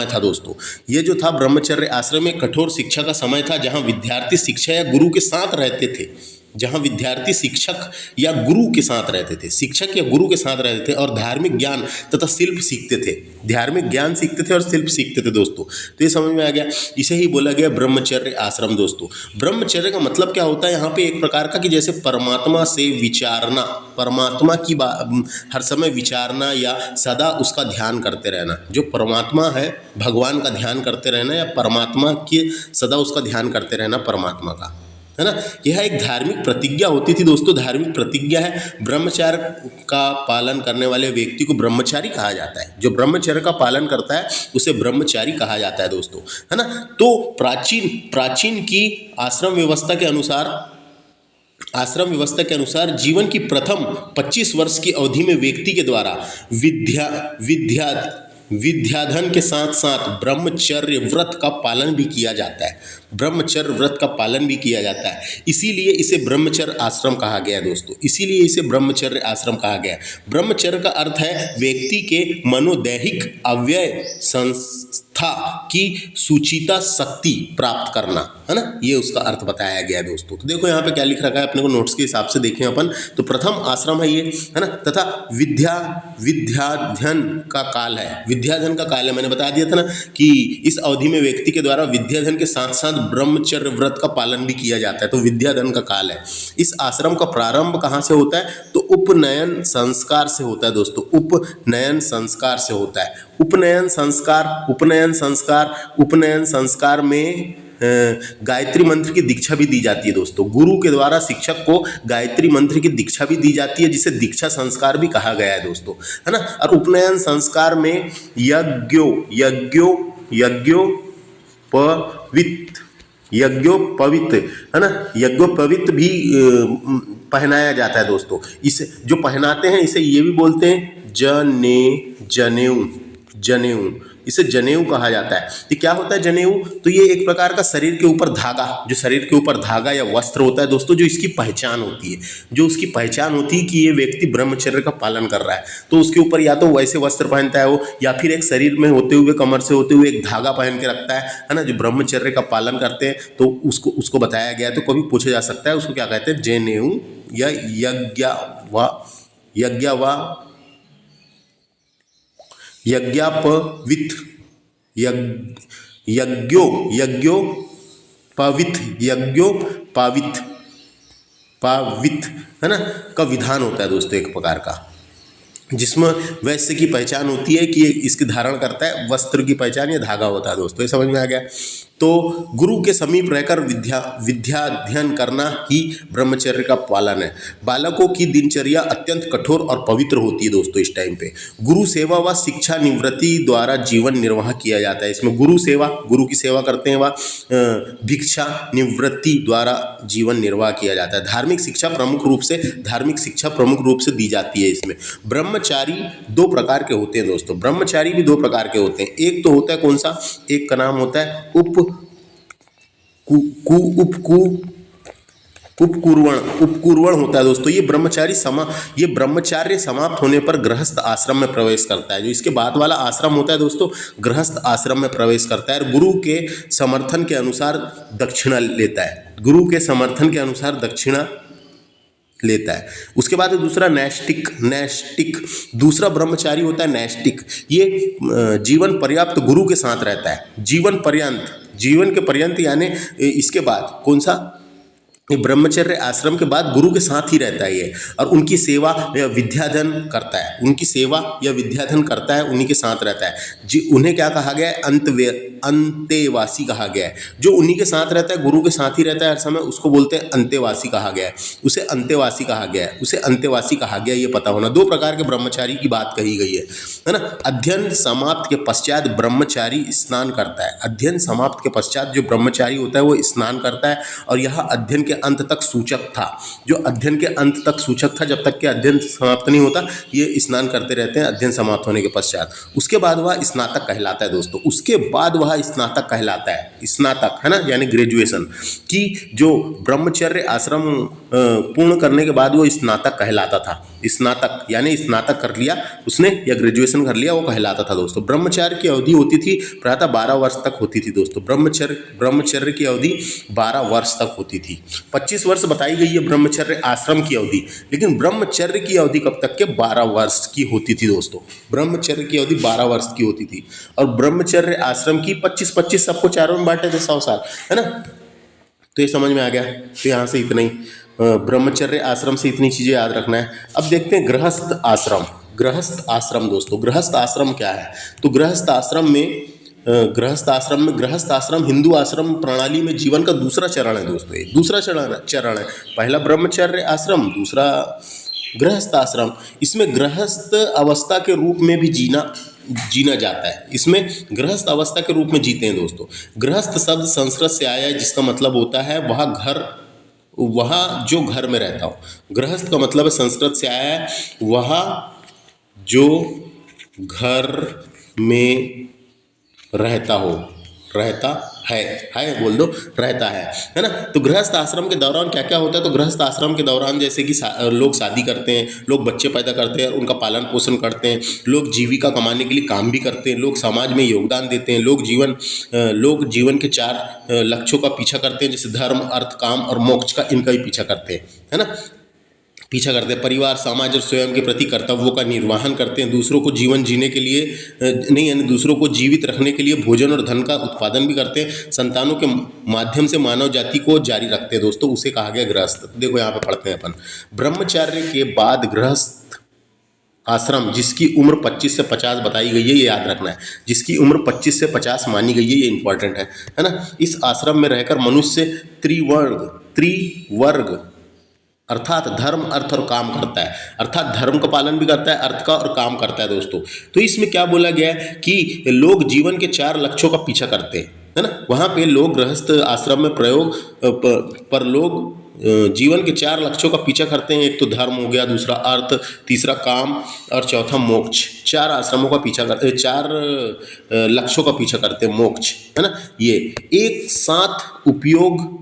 था दोस्तों। ये जो था ब्रह्मचर्य आश्रम में कठोर शिक्षा का समय था, जहाँ विद्यार्थी शिक्षा या गुरु के साथ रहते थे। जहाँ विद्यार्थी शिक्षक या गुरु के साथ रहते थे, शिक्षक या गुरु के साथ रहते थे और धार्मिक ज्ञान तथा शिल्प सीखते थे। धार्मिक ज्ञान सीखते थे और शिल्प सीखते थे दोस्तों। तो ये समझ में आ गया, इसे ही बोला गया ब्रह्मचर्य आश्रम दोस्तों। ब्रह्मचर्य का मतलब क्या होता है यहाँ पे? एक प्रकार का कि जैसे परमात्मा से विचारना, परमात्मा की हर समय विचारना या सदा उसका ध्यान करते रहना। जो परमात्मा है, भगवान का ध्यान करते रहना या परमात्मा के सदा उसका ध्यान करते रहना, परमात्मा का, है ना। यह एक धार्मिक प्रतिज्ञा होती थी दोस्तों। धार्मिक प्रतिज्ञा है। ब्रह्मचर्य का पालन करने वाले व्यक्ति को ब्रह्मचारी कहा जाता है। जो ब्रह्मचर्य का पालन करता है उसे ब्रह्मचारी कहा जाता है दोस्तों, है ना। तो प्राचीन की आश्रम व्यवस्था के अनुसार जीवन की प्रथम 25 वर्ष की अवधि में व्यक्ति के द्वारा विद्याधन के साथ साथ ब्रह्मचर्य व्रत का पालन भी किया जाता है। ब्रह्मचर्य व्रत का पालन भी किया जाता है। इसीलिए इसे ब्रह्मचर्य आश्रम कहा गया दोस्तों। इसीलिए इसे ब्रह्मचर्य आश्रम कहा गया। ब्रह्मचर्य का अर्थ है व्यक्ति के मनोदैहिक अव्यय संस्था की सुचिता शक्ति प्राप्त करना, है ना। ये उसका अर्थ बताया गया है दोस्तों। तो देखो यहाँ पे क्या लिख रखा है अपने को, नोट्स के हिसाब से देखें अपन। तो प्रथम आश्रम है ये, है ना, तथा विद्याधन का काल है। विद्याधन का काल है, मैंने बता दिया था ना कि इस अवधि में व्यक्ति के द्वारा विद्याधन के साथ साथ ब्रह्मचर्य व्रत का पालन भी किया जाता है। तो विद्याधन का काल है। इस आश्रम का प्रारंभ कहाँ से होता है? तो उपनयन संस्कार से होता है दोस्तों। उपनयन संस्कार से होता है। उपनयन संस्कार में गायत्री मंत्र की दीक्षा भी दी जाती है दोस्तों। गुरु के द्वारा शिक्षक को गायत्री मंत्र की दीक्षा भी दी जाती है, जिसे दीक्षा संस्कार भी कहा गया है दोस्तों, है ना। और उपनयन संस्कार में यज्ञोपवीत, है ना, यज्ञोपवीत भी पहनाया जाता है दोस्तों। इसे जो पहनाते हैं इसे ये भी बोलते हैं जनेऊ। इसे जनेऊ कहा जाता है। ये क्या होता है जनेऊ? तो ये एक प्रकार का शरीर के ऊपर धागा, जो शरीर के ऊपर धागा या वस्त्र होता है दोस्तों, जो इसकी पहचान होती है, जो उसकी पहचान होती है कि ये व्यक्ति ब्रह्मचर्य का पालन कर रहा है। तो उसके ऊपर या तो वैसे वस्त्र पहनता है वो, या फिर एक शरीर में होते हुए, कमर से होते हुए एक धागा पहन के रखता है ना। जो ब्रह्मचर्य का पालन करते हैं तो उसको बताया गया है। तो कभी पूछा जा सकता है उसको क्या कहते हैं, जनेऊ या यज्ञोपवीत, है ना, का विधान होता है दोस्तों एक प्रकार का, जिसमें वैश्य की पहचान होती है कि इसकी धारण करता है, वस्त्र की पहचान या धागा होता है दोस्तों। ये समझ में आ गया। तो गुरु के समीप रहकर विद्या अध्ययन करना ही ब्रह्मचर्य का पालन है। बालकों की दिनचर्या अत्यंत कठोर और पवित्र होती है दोस्तों। इस टाइम पे गुरु सेवा व शिक्षा निवृत्ति द्वारा जीवन निर्वाह किया जाता है। इसमें गुरु सेवा, गुरु की सेवा करते हैं, व भिक्षा निवृत्ति द्वारा जीवन निर्वाह किया जाता है। धार्मिक शिक्षा प्रमुख रूप से दी जाती है। इसमें ब्रह्मचारी दो प्रकार के होते हैं दोस्तों। ब्रह्मचारी भी दो प्रकार के होते हैं। एक तो होता है कौन सा, एक का नाम होता है उपकुर्वण होता है दोस्तों। ये ब्रह्मचार्य समाप्त होने पर गृहस्थ आश्रम में प्रवेश करता है। जो इसके बाद वाला आश्रम होता है दोस्तों, गृहस्थ आश्रम में प्रवेश करता है और गुरु के समर्थन के अनुसार दक्षिणा लेता है। लेता है। उसके बाद दूसरा नैष्टिक दूसरा ब्रह्मचारी होता है नैष्टिक। ये जीवन पर्याप्त गुरु के साथ रहता है, जीवन के पर्यंत, यानी इसके बाद कौन सा, ये ब्रह्मचर्य आश्रम के बाद गुरु के साथ ही रहता है ये, और उनकी सेवा या विद्याधन करता है, उन्हीं के साथ रहता है। उन्हें क्या कहा गया है, अंतेवासी कहा गया है। जो उन्हीं के साथ रहता है, गुरु के साथ ही रहता है हर समय, उसको बोलते हैं अंतेवासी कहा गया है। उसे अंतेवासी कहा गया, ये पता होना। दो प्रकार के ब्रह्मचारी की बात कही गई है ना। अध्ययन समाप्त के पश्चात ब्रह्मचारी स्नान करता है। अध्ययन समाप्त के पश्चात जो ब्रह्मचारी होता है वो स्नान करता है, और यह अध्ययन के अंत तक सूचक था। जब तक कि अध्ययन समाप्त नहीं होता, ये स्नान करते रहते हैं अध्ययन समाप्त होने के पश्चात। उसके बाद वह स्नातक कहलाता है दोस्तों। स्नातक है ना, यानी ग्रेजुएशन की। जो ब्रह्मचर्य आश्रम पूर्ण करने के बाद वो स्नातक कहलाता था। स्नातक यानी स्नातक कर लिया उसने या ग्रेजुएशन कर लिया, वो कहलाता था दोस्तों। ब्रह्मचर्य की अवधि होती थी प्रायः 12 वर्ष तक होती थी दोस्तों। ब्रह्मचर्य की अवधि 12 वर्ष तक होती थी। 25 वर्ष बताई गई है ब्रह्मचर्य आश्रम की अवधि, लेकिन ब्रह्मचर्य की अवधि कब तक के 12 वर्ष की होती थी दोस्तों। ब्रह्मचर्य की अवधि 12 वर्ष की होती थी, और ब्रह्मचर्य आश्रम की 25-25 सबको चारों में बांटे थे 100 साल, है ना। तो ये समझ में आ गया। तो यहाँ से इतना ही, ब्रह्मचर्य आश्रम से इतनी चीज़ें याद रखना है। अब देखते हैं गृहस्थ आश्रम दोस्तों। गृहस्थ आश्रम क्या है, तो गृहस्थ आश्रम हिंदू आश्रम प्रणाली में जीवन का दूसरा चरण है दोस्तों। ये दूसरा चरण है। पहला ब्रह्मचर्य आश्रम, दूसरा गृहस्थ आश्रम। इसमें गृहस्थ अवस्था के रूप में भी जीना जाता है। इसमें गृहस्थ अवस्था के रूप में जीते हैं दोस्तों। गृहस्थ शब्द संस्कृत से आया है, जिसका मतलब होता है वहाँ जो घर में रहता हो। गृहस्थ का मतलब है संस्कृत से आया है, वहाँ जो घर में रहता है ना। तो गृहस्थ आश्रम के दौरान क्या क्या होता है, तो गृहस्थ आश्रम के दौरान जैसे कि लोग शादी करते हैं, लोग बच्चे पैदा करते हैं, उनका पालन पोषण करते हैं, लोग जीविका कमाने के लिए काम भी करते हैं, लोग समाज में योगदान देते हैं, लोग जीवन के 4 लक्ष्यों का पीछा करते हैं, जैसे धर्म, अर्थ, काम और मोक्ष का, इनका भी पीछा करते हैं। परिवार, समाज और स्वयं के प्रति कर्तव्यों का निर्वहन करते हैं। दूसरों को जीवन जीने के लिए यानी दूसरों को जीवित रखने के लिए भोजन और धन का उत्पादन भी करते हैं। संतानों के माध्यम से मानव जाति को जारी रखते हैं दोस्तों। उसे कहा गया गृहस्थ। देखो यहाँ पे पढ़ते हैं अपन। ब्रह्मचर्य के बाद गृहस्थ आश्रम जिसकी उम्र 25 से 50 बताई गई है, ये याद रखना है। जिसकी उम्र 25 से 50 मानी गई है, ये इंपॉर्टेंट है ना। इस आश्रम में रहकर मनुष्य त्रिवर्ग अर्थात धर्म, अर्थ और काम करता है। अर्थात धर्म का पालन भी करता है, अर्थ का और काम करता है दोस्तों। तो इसमें क्या बोला गया है कि लोग जीवन के 4 लक्ष्यों का पीछा करते हैं, है ना। वहाँ पे लोग गृहस्थ आश्रम में पर लोग जीवन के 4 लक्ष्यों का पीछा करते हैं। एक तो धर्म हो गया, दूसरा अर्थ, तीसरा काम और चौथा मोक्ष। 4 आश्रमों का पीछा करते, 4 लक्ष्यों का पीछा करते हैं, मोक्ष, है ना। ये एक साथ उपयोग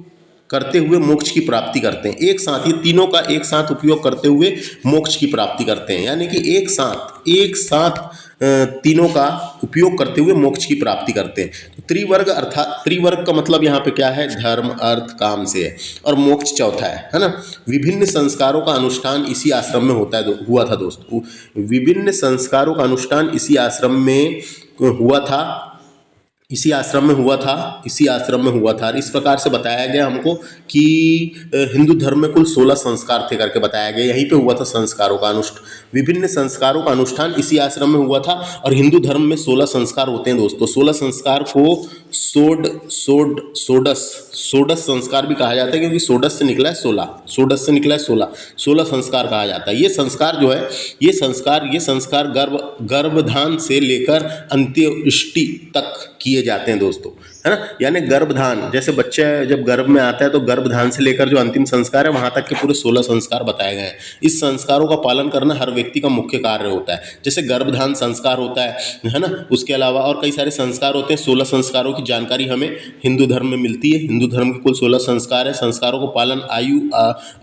करते हुए मोक्ष की प्राप्ति करते हैं। एक साथ, ये तीनों का एक साथ उपयोग करते हुए मोक्ष की प्राप्ति करते हैं, यानी कि एक साथ तीनों का उपयोग करते हुए मोक्ष की प्राप्ति करते हैं। तो त्रिवर्ग का मतलब यहाँ पे क्या है, धर्म, अर्थ, काम से है, और मोक्ष चौथा है ना। विभिन्न संस्कारों का अनुष्ठान इसी आश्रम में हुआ था दोस्तों। विभिन्न संस्कारों का अनुष्ठान इसी आश्रम में हुआ था। इसी आश्रम में हुआ था, इसी आश्रम में हुआ था। इस प्रकार से बताया गया हमको कि हिंदू धर्म में कुल 16 संस्कार थे करके बताया गया। यहीं पे हुआ था संस्कारों का अनुष्ठान, विभिन्न संस्कारों का अनुष्ठान इसी आश्रम में हुआ था। और हिंदू धर्म में 16 संस्कार होते हैं दोस्तों। 16 संस्कार को षोडश संस्कार भी कहा जाता है, क्योंकि षोडश से निकला है 16, षोडश से निकला है 16 संस्कार कहा जाता है। ये संस्कार जो है, ये संस्कार गर्भधान से लेकर अंत्येष्टि तक किए जाते हैं दोस्तों, है ना। यानी गर्भधान, जैसे बच्चा जब गर्भ में आता है तो गर्भधान से लेकर जो अंतिम संस्कार है वहां तक के पूरे 16 संस्कार बताए गए हैं। इस संस्कारों का पालन करना हर व्यक्ति का मुख्य कार्य होता है। जैसे गर्भधान संस्कार होता है ना, उसके अलावा और कई सारे संस्कार होते हैं। 16 संस्कारों की जानकारी हमें हिंदू धर्म में मिलती है। हिंदू धर्म के कुल 16 संस्कार है। संस्कारों को पालन आयु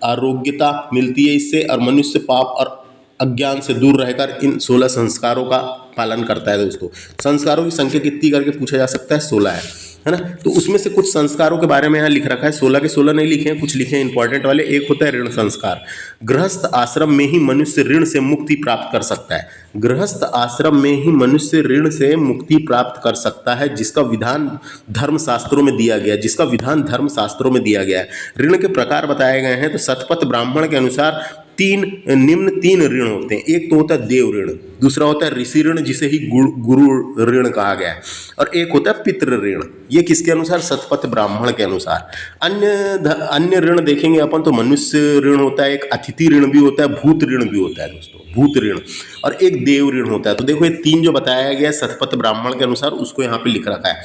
आरोग्यता मिलती है इससे, और मनुष्य पाप और अज्ञान से दूर रहकर इन 16 संस्कारों का पालन करता है दोस्तों। संस्कारों की संख्या कितनी करके पूछा जा सकता है, 16 है ना। तो उसमें से कुछ संस्कारों के बारे में यहाँ लिख रखा है, 16 के 16 नहीं लिखे हैं, कुछ लिखे हैं इंपॉर्टेंट वाले। एक होता है ऋण संस्कार। गृहस्थ आश्रम में ही मनुष्य ऋण से मुक्ति प्राप्त कर सकता है। गृहस्थ आश्रम में ही मनुष्य ऋण से मुक्ति प्राप्त कर सकता है, जिसका विधान धर्मशास्त्रों में दिया गया है, जिसका विधान धर्मशास्त्रों में दिया गया है। ऋण के प्रकार बताए गए हैं। तो शतपथ ब्राह्मण के अनुसार निम्न तीन ऋण होते हैं। एक तो होता है देव ऋण, दूसरा होता है ऋषि ऋण जिसे ही गुरु ऋण कहा गया है, और एक होता है पितृ ऋण। ये किसके अनुसार, शतपथ ब्राह्मण के अनुसार। अन्य ऋण देखेंगे अपन तो मनुष्य ऋण होता है, एक अतिथि ऋण भी होता है, भूत ऋण भी होता है दोस्तों, भूत ऋण, और एक देव ऋण होता है। तो देखो ये तीन जो बताया गया है शतपथ ब्राह्मण के अनुसार, उसको यहाँ पे लिख रखा है।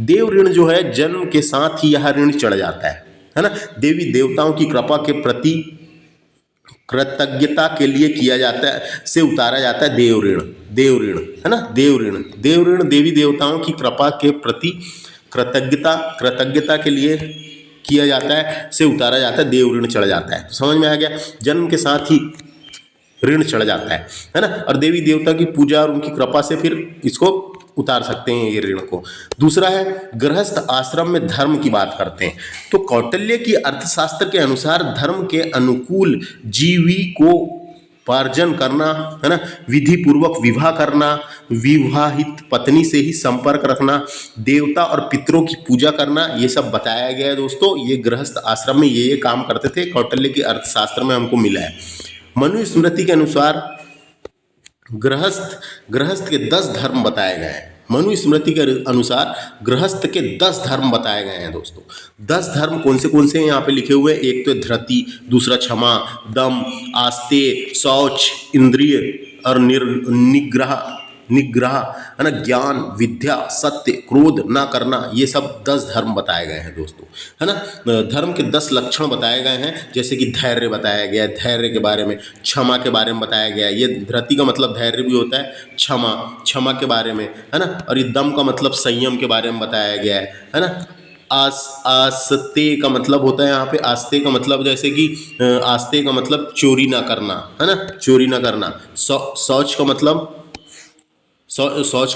देव ऋण जो है जन्म के साथ ही यह ऋण चढ़ जाता है ना। देवी देवताओं की कृपा के प्रति कृतज्ञता के लिए किया जाता है, से उतारा जाता है देव ऋण है ना। देव ऋण देवी देवताओं की कृपा के प्रति कृतज्ञता के लिए किया जाता है, से उतारा जाता है, देव ऋण चढ़ जाता है। तो समझ में आ गया, जन्म के साथ ही ऋण चढ़ जाता है ना। और देवी देवता की पूजा और उनकी कृपा से फिर इसको उतार सकते हैं ये ऋण को। दूसरा है गृहस्थ आश्रम में धर्म की बात करते हैं। तो कौटिल्य की अर्थशास्त्र के अनुसार धर्म के अनुकूल जीविकोपार्जन करना, है ना, विधि पूर्वक विवाह करना, विवाहित पत्नी से ही संपर्क रखना, देवता और पितरों की पूजा करना, ये सब बताया गया है दोस्तों। ये गृहस्थ आश्रम में ये काम करते थे, कौटिल्य की अर्थशास्त्र में हमको मिला है। मनुस्मृति के अनुसार गृहस्थ के 10 धर्म बताए गए हैं। मनुस्मृति के अनुसार गृहस्थ के 10 धर्म बताए गए हैं दोस्तों। 10 धर्म कौन से हैं यहाँ पे लिखे हुए हैं। एक तो धृति, दूसरा क्षमा, दम, आस्तेय, शौच, इंद्रिय और निग्रह, है ना, ज्ञान, विद्या, सत्य, क्रोध ना करना, ये सब 10 धर्म बताए गए हैं दोस्तों, है ना। धर्म के 10 लक्षण बताए गए हैं, जैसे कि धैर्य बताया गया है, धैर्य के बारे में, क्षमा के बारे में बताया गया है। ये धृति का मतलब धैर्य भी होता है, क्षमा के बारे में, है ना। और ये दम का मतलब संयम के बारे में बताया गया है ना। आस्ते का मतलब होता है यहाँ पे, आस्ते का मतलब जैसे कि आस्ते का मतलब चोरी ना करना, है ना, चोरी ना करना। शौच का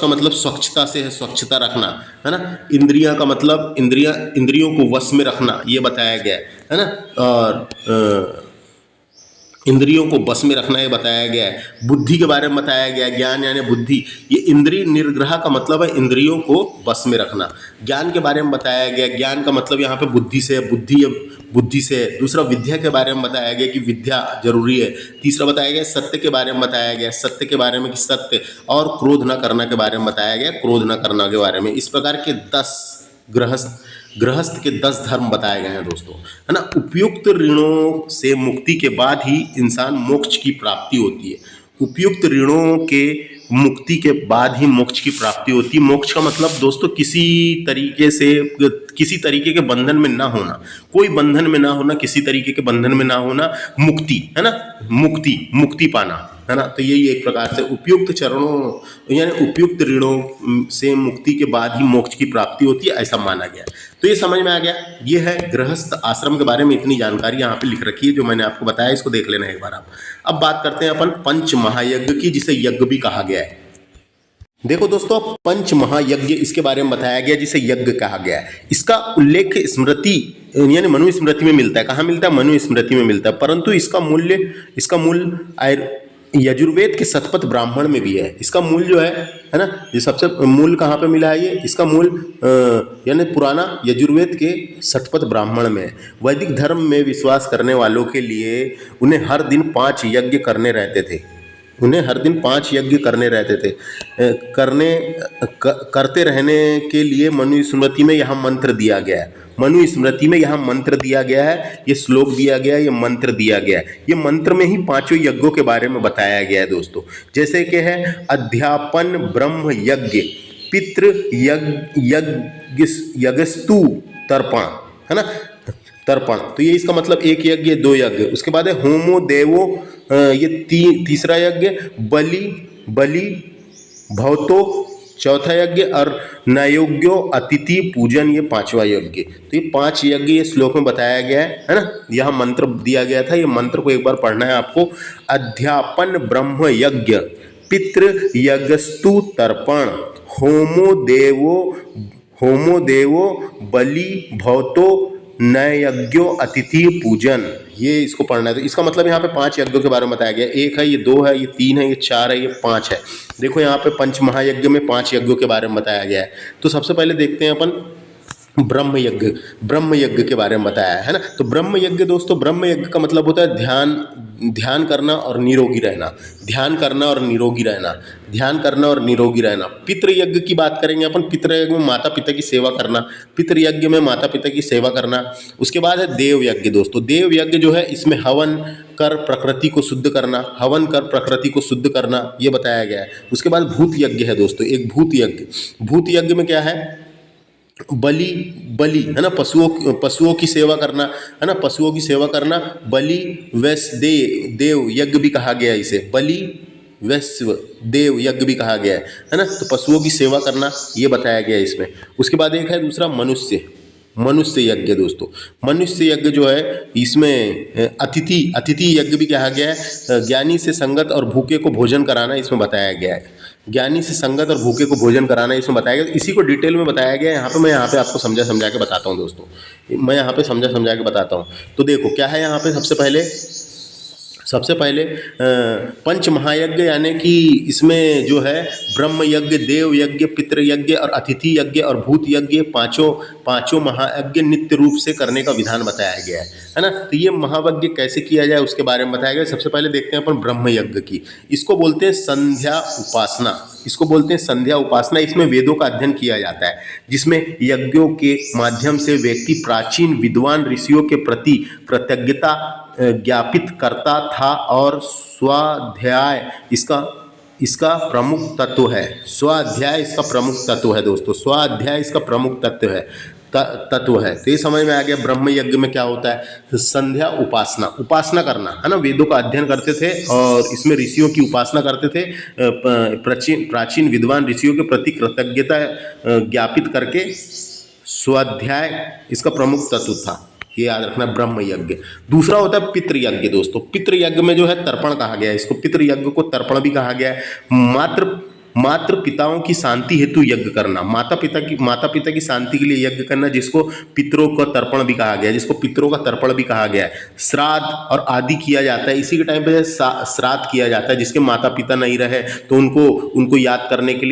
मतलब स्वच्छता से है, स्वच्छता रखना, है ना। इंद्रिया का मतलब इंद्रियों को वश में रखना, ये बताया गया है ना। और इंद्रियों को बस में रखना ये बताया गया है। बुद्धि के बारे में बताया गया है, ज्ञान यानी बुद्धि। ये इंद्रिय निग्रह का मतलब है इंद्रियों को बस में रखना। ज्ञान के बारे में बताया गया, ज्ञान का मतलब यहाँ पे बुद्धि से। दूसरा विद्या के बारे में बताया गया कि विद्या जरूरी है। तीसरा बताया गया सत्य के बारे में बताया गया, सत्य के बारे में कि सत्य, और क्रोध न करना के बारे में बताया गया, क्रोध न करना के बारे में। इस प्रकार के 10 गृहस्थ के 10 धर्म बताए गए हैं दोस्तों, है ना। उपयुक्त ऋणों से मुक्ति के बाद ही इंसान मोक्ष की प्राप्ति होती है। उपयुक्त ऋणों के मुक्ति के बाद ही मोक्ष की प्राप्ति होती है। मोक्ष का मतलब दोस्तों किसी तरीके के बंधन में ना होना, कोई बंधन में ना होना, किसी तरीके के बंधन में ना होना, मुक्ति, है ना, मुक्ति पाना, है ना। तो यही एक प्रकार से उपयुक्त चरणों यानी उपयुक्त ऋणों से मुक्ति के बाद ही मोक्ष की प्राप्ति होती है, ऐसा माना गया। तो ये समझ में आ गया। ये है गृहस्थ आश्रम के बारे में इतनी जानकारी यहाँ पे लिख रखी है जो मैंने आपको बताया, इसको देख लेना एक बार आप। अब बात करते हैं अपन पंच महायज्ञ की, जिसे यज्ञ भी कहा गया है। देखो दोस्तों, पंच महायज्ञ इसके बारे में बताया गया जिसे यज्ञ कहा गया है। इसका उल्लेख स्मृति यानी मनुस्मृति में मिलता है। कहाँ मिलता है? मनुस्मृति में मिलता है। परंतु इसका मूल यजुर्वेद के शतपथ ब्राह्मण में भी है। इसका मूल जो है ना, ये सबसे मूल कहाँ पे मिला है, ये इसका मूल यानी पुराना यजुर्वेद के शतपथ ब्राह्मण में है। वैदिक धर्म में विश्वास करने वालों के लिए उन्हें हर दिन 5 यज्ञ करने रहते थे। उन्हें हर दिन 5 यज्ञ करने रहते थे। करते रहने के लिए मनु स्मृति में यहाँ मंत्र दिया गया है। मनु स्मृति में यहाँ मंत्र दिया गया है, ये श्लोक दिया गया है, ये मंत्र दिया गया है। ये मंत्र में ही 5 यज्ञों के बारे में बताया गया है दोस्तों। जैसे कि है अध्यापन ब्रह्म यज्ञ, पितृ यज्ञस्तु तर्पण, है ना, तर्पण। तो ये इसका मतलब 1 यज्ञ 2 यज्ञ। उसके बाद है होमो देवो, ये तीसरा यज्ञ, बलि भवतो चौथा यज्ञ, और नयोग्यो अतिथि पूजन ये 5वां यज्ञ। तो ये 5 यज्ञ ये श्लोक में बताया गया है ना। यहाँ मंत्र दिया गया था, ये मंत्र को एक बार पढ़ना है आपको। अध्यापन ब्रह्म यज्ञ, पितृ यज्ञस्तु तर्पण, होमो देवो बलि भवतो नयज्ञो अतिथि पूजन, ये इसको पढ़ना है। तो इसका मतलब यहाँ पे 5 यज्ञों के बारे में बताया गया। 1 है, ये 2 है, ये 3 है, ये 4 है, ये 5 है। देखो यहाँ पे पंच महायज्ञ में 5 यज्ञों के बारे में बताया गया है। तो सबसे पहले देखते हैं अपन ब्रह्म यज्ञ के बारे में बताया है ना। तो ब्रह्म यज्ञ दोस्तों, ब्रह्म यज्ञ का मतलब होता है ध्यान करना और निरोगी रहना, ध्यान करना और निरोगी रहना, ध्यान करना और निरोगी रहना। पितृ यज्ञ की बात करेंगे अपन। पितृ यज्ञ में माता पिता की सेवा करना, पितृ यज्ञ में माता पिता की सेवा करना। उसके बाद है देव यज्ञ दोस्तों। देव यज्ञ जो है इसमें हवन कर प्रकृति को शुद्ध करना, हवन कर प्रकृति को शुद्ध करना, ये बताया गया है। उसके बाद भूत यज्ञ है दोस्तों, एक भूत यज्ञ। भूत यज्ञ में क्या है, बलि है ना, पशुओं की सेवा करना, है ना, पशुओं की सेवा करना। बलि वैश्व देव यज्ञ भी कहा गया है इसे, बलि वैश्व देव यज्ञ भी कहा गया है ना। तो पशुओं की सेवा करना ये बताया गया है इसमें। उसके बाद एक है दूसरा मनुष्य यज्ञ दोस्तों। मनुष्य यज्ञ जो है इसमें अतिथि यज्ञ भी कहा गया है। ज्ञानी से संगत और भूखे को भोजन कराना इसमें बताया गया है। ज्ञानी से संगत और भूखे को भोजन कराना इसमें बताया गया। इसी को डिटेल में बताया गया है। मैं यहाँ पे आपको समझा के बताता हूँ दोस्तों। मैं यहाँ पे समझा के बताता हूँ। तो देखो क्या है यहाँ पे, सबसे पहले पंच महायज्ञ, यानी कि इसमें जो है ब्रह्म यज्ञ, देव यज्ञ, पितृ यज्ञ और अतिथि यज्ञ और भूत यज्ञ, पांचों महायज्ञ नित्य रूप से करने का विधान बताया गया है ना। तो ये महायज्ञ कैसे किया जाए उसके बारे में बताया गया। सबसे पहले देखते हैं अपन ब्रह्म यज्ञ की। इसको बोलते हैं संध्या उपासना। इसमें वेदों का अध्ययन किया जाता है, जिसमें यज्ञों के माध्यम से व्यक्ति प्राचीन विद्वान ऋषियों के प्रति कृतज्ञता ज्ञापित करता था, और स्वाध्याय इसका प्रमुख तत्व है। स्वाध्याय इसका प्रमुख तत्व है दोस्तों, स्वाध्याय इसका प्रमुख तत्व है। तो ये समझ में आ गया ब्रह्म यज्ञ में क्या होता है। संध्या उपासना करना, है ना। वेदों का अध्ययन करते थे और इसमें ऋषियों की उपासना करते थे। प्राचीन विद्वान ऋषियों के प्रति कृतज्ञता ज्ञापित करके स्वाध्याय इसका प्रमुख तत्व था। ये याद रखना, ब्रह्म यज्ञ। दूसरा होता है पितृ यज्ञ दोस्तों। पितृ यज्ञ में जो है तर्पण कहा गया है इसको, पितृ यज्ञ को तर्पण भी कहा गया है। मात्र पिताओं की शांति हेतु यज्ञ करना, माता पिता की शांति के लिए यज्ञ करना, जिसको पितरों का तर्पण भी कहा गया है, श्राद्ध और आदि किया जाता है। इसी के टाइम पे श्राद्ध किया जाता है, जिसके माता पिता नहीं रहे तो उनको याद करने के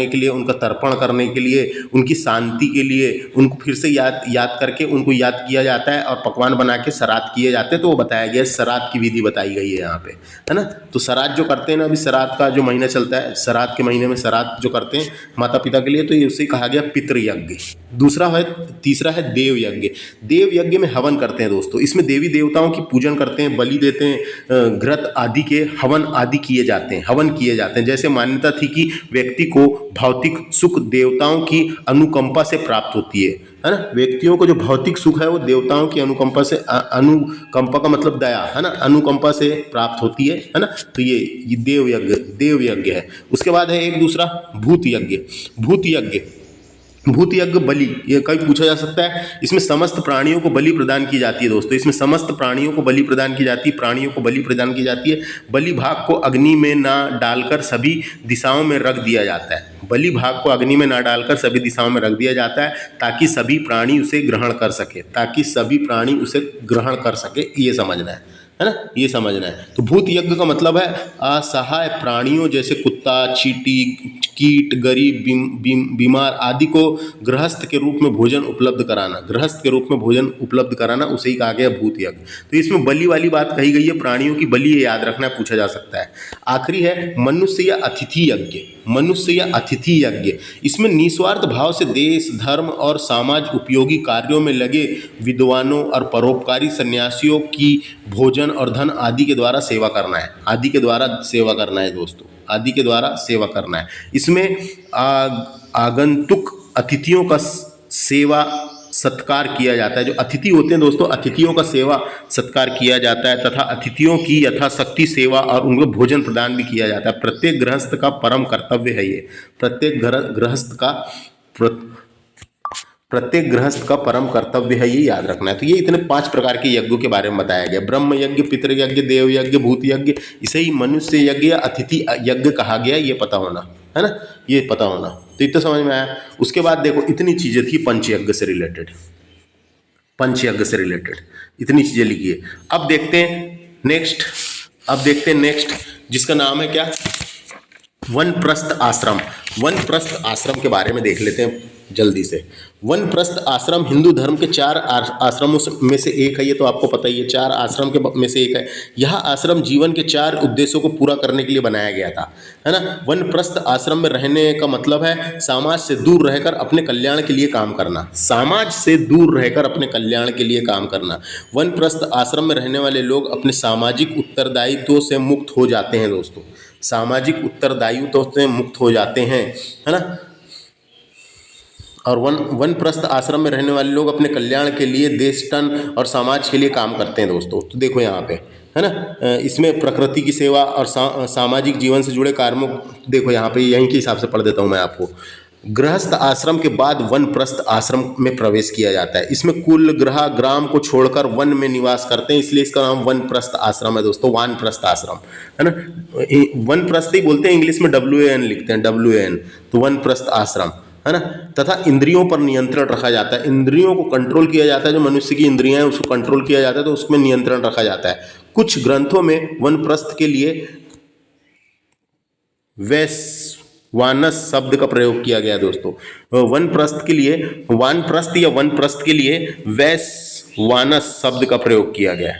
लिए, उनका तर्पण करने के लिए, उनकी शांति के लिए उनको फिर से याद करके उनको याद किया जाता है और पकवान बना के श्राद्ध किए जाते हैं। तो वो बताया गया, श्राद्ध की विधि बताई गई है यहाँ पे, है ना। तो श्राद्ध जो करते हैं ना, अभी श्राद्ध का जो महीना चलता है, श्राद्ध के महीने में श्राद्ध जो करते हैं माता पिता के लिए, तो ये उसे कहा गया पितृ यज्ञ। तीसरा है देव यज्ञ। देव यज्ञ में हवन करते हैं दोस्तों। इसमें देवी देवताओं की पूजन करते हैं, बलि देते हैं, घृत आदि के हवन आदि किए जाते हैं। जैसे मान्यता थी कि व्यक्ति को भौतिक सुख देवताओं की अनुकंपा से प्राप्त होती है ना। व्यक्तियों को जो भौतिक सुख है वो देवताओं की अनुकंपा से, अनुकंपा का मतलब दया, है ना, अनुकंपा से प्राप्त होती है ना। तो ये देव यज्ञ है। उसके बाद है एक दूसरा भूत यज्ञ बलि। ये कभी पूछा जा सकता है। इसमें समस्त प्राणियों को बलि प्रदान की जाती है दोस्तों। इसमें समस्त प्राणियों को बलि प्रदान की जाती है। बलि भाग को अग्नि में ना डालकर सभी दिशाओं में रख दिया जाता है, ताकि सभी प्राणी उसे ग्रहण कर सके, ये समझना है। है ना, ये समझना है। तो भूत यज्ञ का मतलब है असहाय प्राणियों जैसे कुत्ता, चींटी, कीट, गरीब, बीमार आदि को गृहस्थ के रूप में भोजन उपलब्ध कराना, गृहस्थ के रूप में भोजन उपलब्ध कराना, उसे ही कहा गया भूत यज्ञ। तो इसमें बलि वाली बात कही गई है, प्राणियों की बलि, ये याद रखना, पूछा जा सकता है। आखिरी है मनुष्य या अतिथि यज्ञ, मनुष्य या अतिथि यज्ञ। इसमें निस्वार्थ भाव से देश, धर्म और समाज उपयोगी कार्यों में लगे विद्वानों और परोपकारी सन्यासियों की भोजन और धन आदि के द्वारा सेवा करना है, आदि के द्वारा सेवा करना है दोस्तों, आदि के द्वारा सेवा करना है। इसमें आगंतुक अतिथियों का सेवा सत्कार किया जाता है। जो अतिथि होते हैं दोस्तों, अतिथियों का सेवा सत्कार किया जाता है तथा अतिथियों की यथाशक्ति सेवा और उनको भोजन प्रदान भी किया जाता है। प्रत्येक गृहस्थ का परम कर्तव्य है ये, प्रत्येक गृहस्थ का परम कर्तव्य है, ये याद रखना है। तो ये इतने 5 प्रकार के यज्ञों के बारे में बताया गया। ब्रह्म यज्ञ, पितृ यज्ञ, देव यज्ञ, भूत यज्ञ, इसे ही मनुष्य यज्ञ या अतिथि यज्ञ कहा गया, ये पता होना है ना, ये पता होना। तो इतना समझ में आया। उसके बाद देखो इतनी चीजें थी पंचयज्ञ से रिलेटेड, पंचयज्ञ से रिलेटेड इतनी चीजें लिखी है। अब देखते हैं नेक्स्ट, जिसका नाम है क्या, वनप्रस्थ आश्रम। वनप्रस्थ आश्रम के बारे में देख लेते हैं जल्दी से। वनप्रस्थ आश्रम हिंदू धर्म के 4 आश्रमों में से एक है, ये तो आपको पता ही है, 4 आश्रम के में से एक है। यह आश्रम जीवन के 4 उद्देश्यों को पूरा करने के लिए बनाया गया था, है ना। वनप्रस्थ आश्रम में रहने का मतलब है समाज से दूर रहकर अपने कल्याण के लिए काम करना, समाज से दूर रहकर अपने कल्याण के लिए काम करना। वनप्रस्थ आश्रम में रहने वाले लोग अपने सामाजिक उत्तरदायित्वों से मुक्त हो जाते हैं दोस्तों, सामाजिक उत्तरदायित्वों से मुक्त हो जाते हैं, है ना। और वनप्रस्थ आश्रम में रहने वाले लोग अपने कल्याण के लिए देश, तन और समाज के लिए काम करते हैं दोस्तों। तो देखो यहाँ पे, है ना, इसमें प्रकृति की सेवा और सामाजिक जीवन से जुड़े कार्यों, देखो यहाँ पे यहीं के हिसाब से पढ़ देता हूँ मैं आपको। गृहस्थ आश्रम के बाद वनप्रस्थ आश्रम में प्रवेश किया जाता है। इसमें कुल ग्राम को छोड़कर वन में निवास करते हैं, इसलिए इसका नाम वनप्रस्थ आश्रम है दोस्तों, वानप्रस्थ आश्रम, है ना। वनप्रस्थ ही बोलते हैं, इंग्लिश में WAN लिखते हैं, WAN, तो वनप्रस्थ आश्रम, है ना। तथा इंद्रियों पर नियंत्रण रखा जाता है, इंद्रियों को कंट्रोल किया जाता है, जो मनुष्य की इंद्रियां हैं उसको कंट्रोल किया जाता है, तो उसमें नियंत्रण रखा जाता है। कुछ ग्रंथों में वनप्रस्थ के लिए वैश्वानस शब्द का प्रयोग किया गया दोस्तों। वनप्रस्थ के लिए, वानप्रस्थ या वनप्रस्थ के लिए वैश्वानस शब्द का प्रयोग किया गया,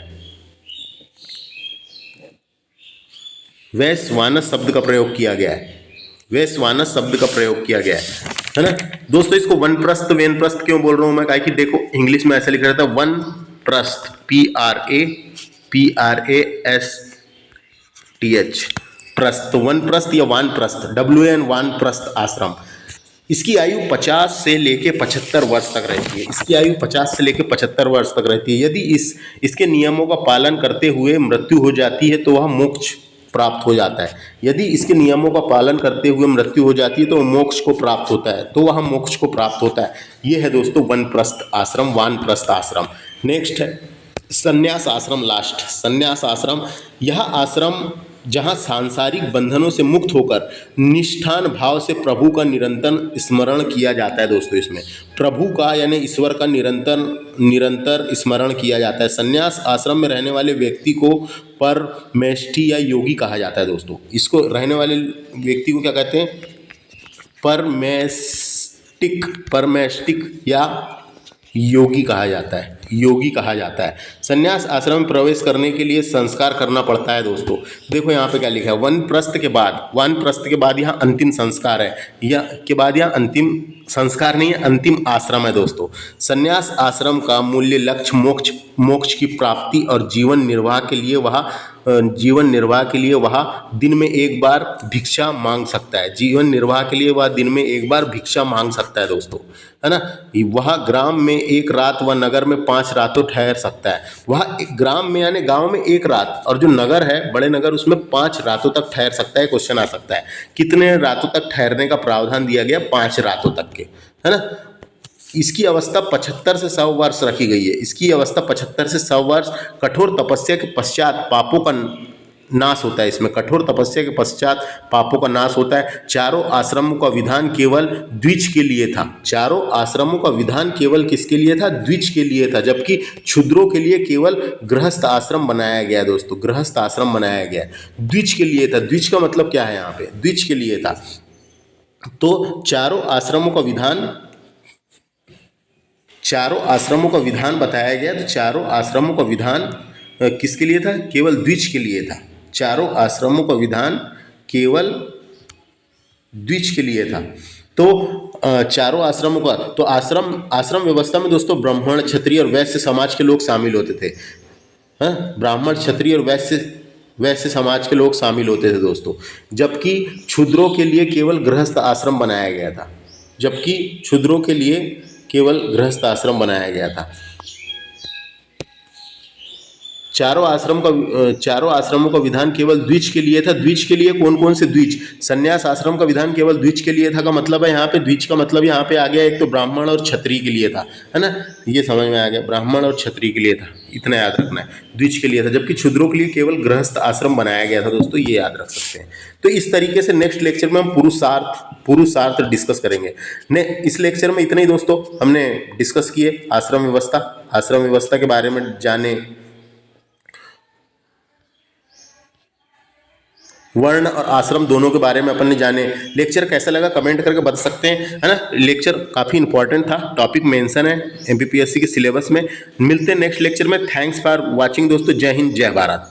वैश्वानस शब्द का प्रयोग किया गया है, वैश्वानस शब्द का प्रयोग किया गया है ना दोस्तों। इसको वनप्रस्थ वेनप्रस्थ क्यों बोल रहा हूं मैं, काहे कि देखो इंग्लिश में ऐसा लिखा रहता है वनप्रस्थ, PRASTH, प्रस्थ, वनप्रस्थ या वानप्रस्थ, WAN, वानप्रस्थ आश्रम। इसकी आयु 50 से लेके 75 वर्ष तक रहती है, इसकी आयु 50 से लेके 75 वर्ष तक रहती है। यदि इसके नियमों का पालन करते हुए मृत्यु हो जाती है तो वह मोक्ष प्राप्त हो जाता है। यदि इसके नियमों का पालन करते हुए मृत्यु हो जाती है तो मोक्ष को प्राप्त होता है, तो वह मोक्ष को प्राप्त होता है। ये है दोस्तों वनप्रस्थ आश्रम, वानप्रस्थ आश्रम। नेक्स्ट है संन्यास आश्रम, लास्ट संन्यास आश्रम। यह आश्रम जहाँ सांसारिक बंधनों से मुक्त होकर निष्ठान भाव से प्रभु का निरंतर स्मरण किया जाता है दोस्तों। इसमें प्रभु का यानी ईश्वर का निरंतर स्मरण किया जाता है। संन्यास आश्रम में रहने वाले व्यक्ति को परमेष्ठी या योगी कहा जाता है दोस्तों। इसको रहने वाले व्यक्ति को क्या कहते हैं, परमेष्टिक या योगी कहा जाता है, योगी कहा जाता है। संन्यास आश्रम में प्रवेश करने के लिए संस्कार करना पड़ता है दोस्तों। देखो यहाँ पे क्या लिखा है, वानप्रस्थ के बाद यहाँ अंतिम संस्कार है, या के बाद यहाँ अंतिम संस्कार नहीं है, अंतिम आश्रम है दोस्तों। संन्यास आश्रम का मूल्य लक्ष्य मोक्ष की प्राप्ति और जीवन निर्वाह के लिए वह दिन में एक बार भिक्षा मांग सकता है, जीवन निर्वाह के लिए वह दिन में एक बार भिक्षा मांग सकता है दोस्तों, है ना। वह ग्राम में 1 रात व नगर में 5 रातों ठहर सकता है। वह ग्राम में यानी गांव में 1 रात, और जो नगर है बड़े नगर उसमें 5 रातों तक ठहर सकता है। क्वेश्चन आ सकता है कितने रातों तक ठहरने का प्रावधान दिया गया, 5 रातों तक के, है ना। इसकी अवस्था 75 से 100 वर्ष रखी गई है, इसकी अवस्था 75 से 100 वर्ष। कठोर तपस्या के पश्चात नाश होता है, इसमें कठोर तपस्या के पश्चात पापों का नाश होता है। चारों आश्रमों का विधान केवल द्विज के लिए था। चारों आश्रमों का विधान केवल किसके लिए था? द्विज के लिए था, जबकि क्षुद्रों के लिए केवल गृहस्थ आश्रम बनाया गया। दोस्तों गृहस्थ आश्रम बनाया गया, द्विज के लिए था। द्विज का मतलब क्या है? यहाँ पे द्विज के लिए था। तो चारों आश्रमों का विधान बताया गया। तो चारों आश्रमों का विधान किसके लिए था? केवल द्विज के लिए था। चारों आश्रमों का विधान केवल द्विज के लिए था। तो चारों आश्रमों का तो आश्रम व्यवस्था में दोस्तों ब्राह्मण, क्षत्रिय और वैश्य समाज के लोग शामिल होते थे। ब्राह्मण, क्षत्रिय और वैश्य समाज के लोग शामिल होते थे दोस्तों। जबकि क्षुद्रों के लिए केवल गृहस्थ आश्रम बनाया गया था। चारों आश्रमों का विधान केवल द्विज के लिए था। द्विज के लिए कौन कौन से द्विज? संन्यास आश्रम का विधान केवल द्विज के लिए था का मतलब है यहाँ पे द्विज का मतलब यहाँ पे आ गया, एक तो ब्राह्मण और क्षत्रिय के लिए था, है ना, ये समझ में आ गया, ब्राह्मण और क्षत्रिय के लिए था, इतना याद रखना है, द्विज के लिए था। जबकि क्षुद्रों के लिए केवल गृहस्थ आश्रम बनाया गया था दोस्तों, ये याद रख सकते हैं। तो इस तरीके से नेक्स्ट लेक्चर में हम पुरुषार्थ डिस्कस करेंगे। इस लेक्चर में इतना ही दोस्तों हमने डिस्कस किए आश्रम व्यवस्था के बारे में जाने, वर्ण और आश्रम दोनों के बारे में अपन ने जाने। लेक्चर कैसा लगा कमेंट करके बता सकते हैं, है ना। लेक्चर काफ़ी इंपॉर्टेंट था, टॉपिक मेंशन है एमपीपीएससी के सिलेबस में। मिलते हैं नेक्स्ट लेक्चर में। थैंक्स फॉर वाचिंग दोस्तों। जय हिंद, जय भारत।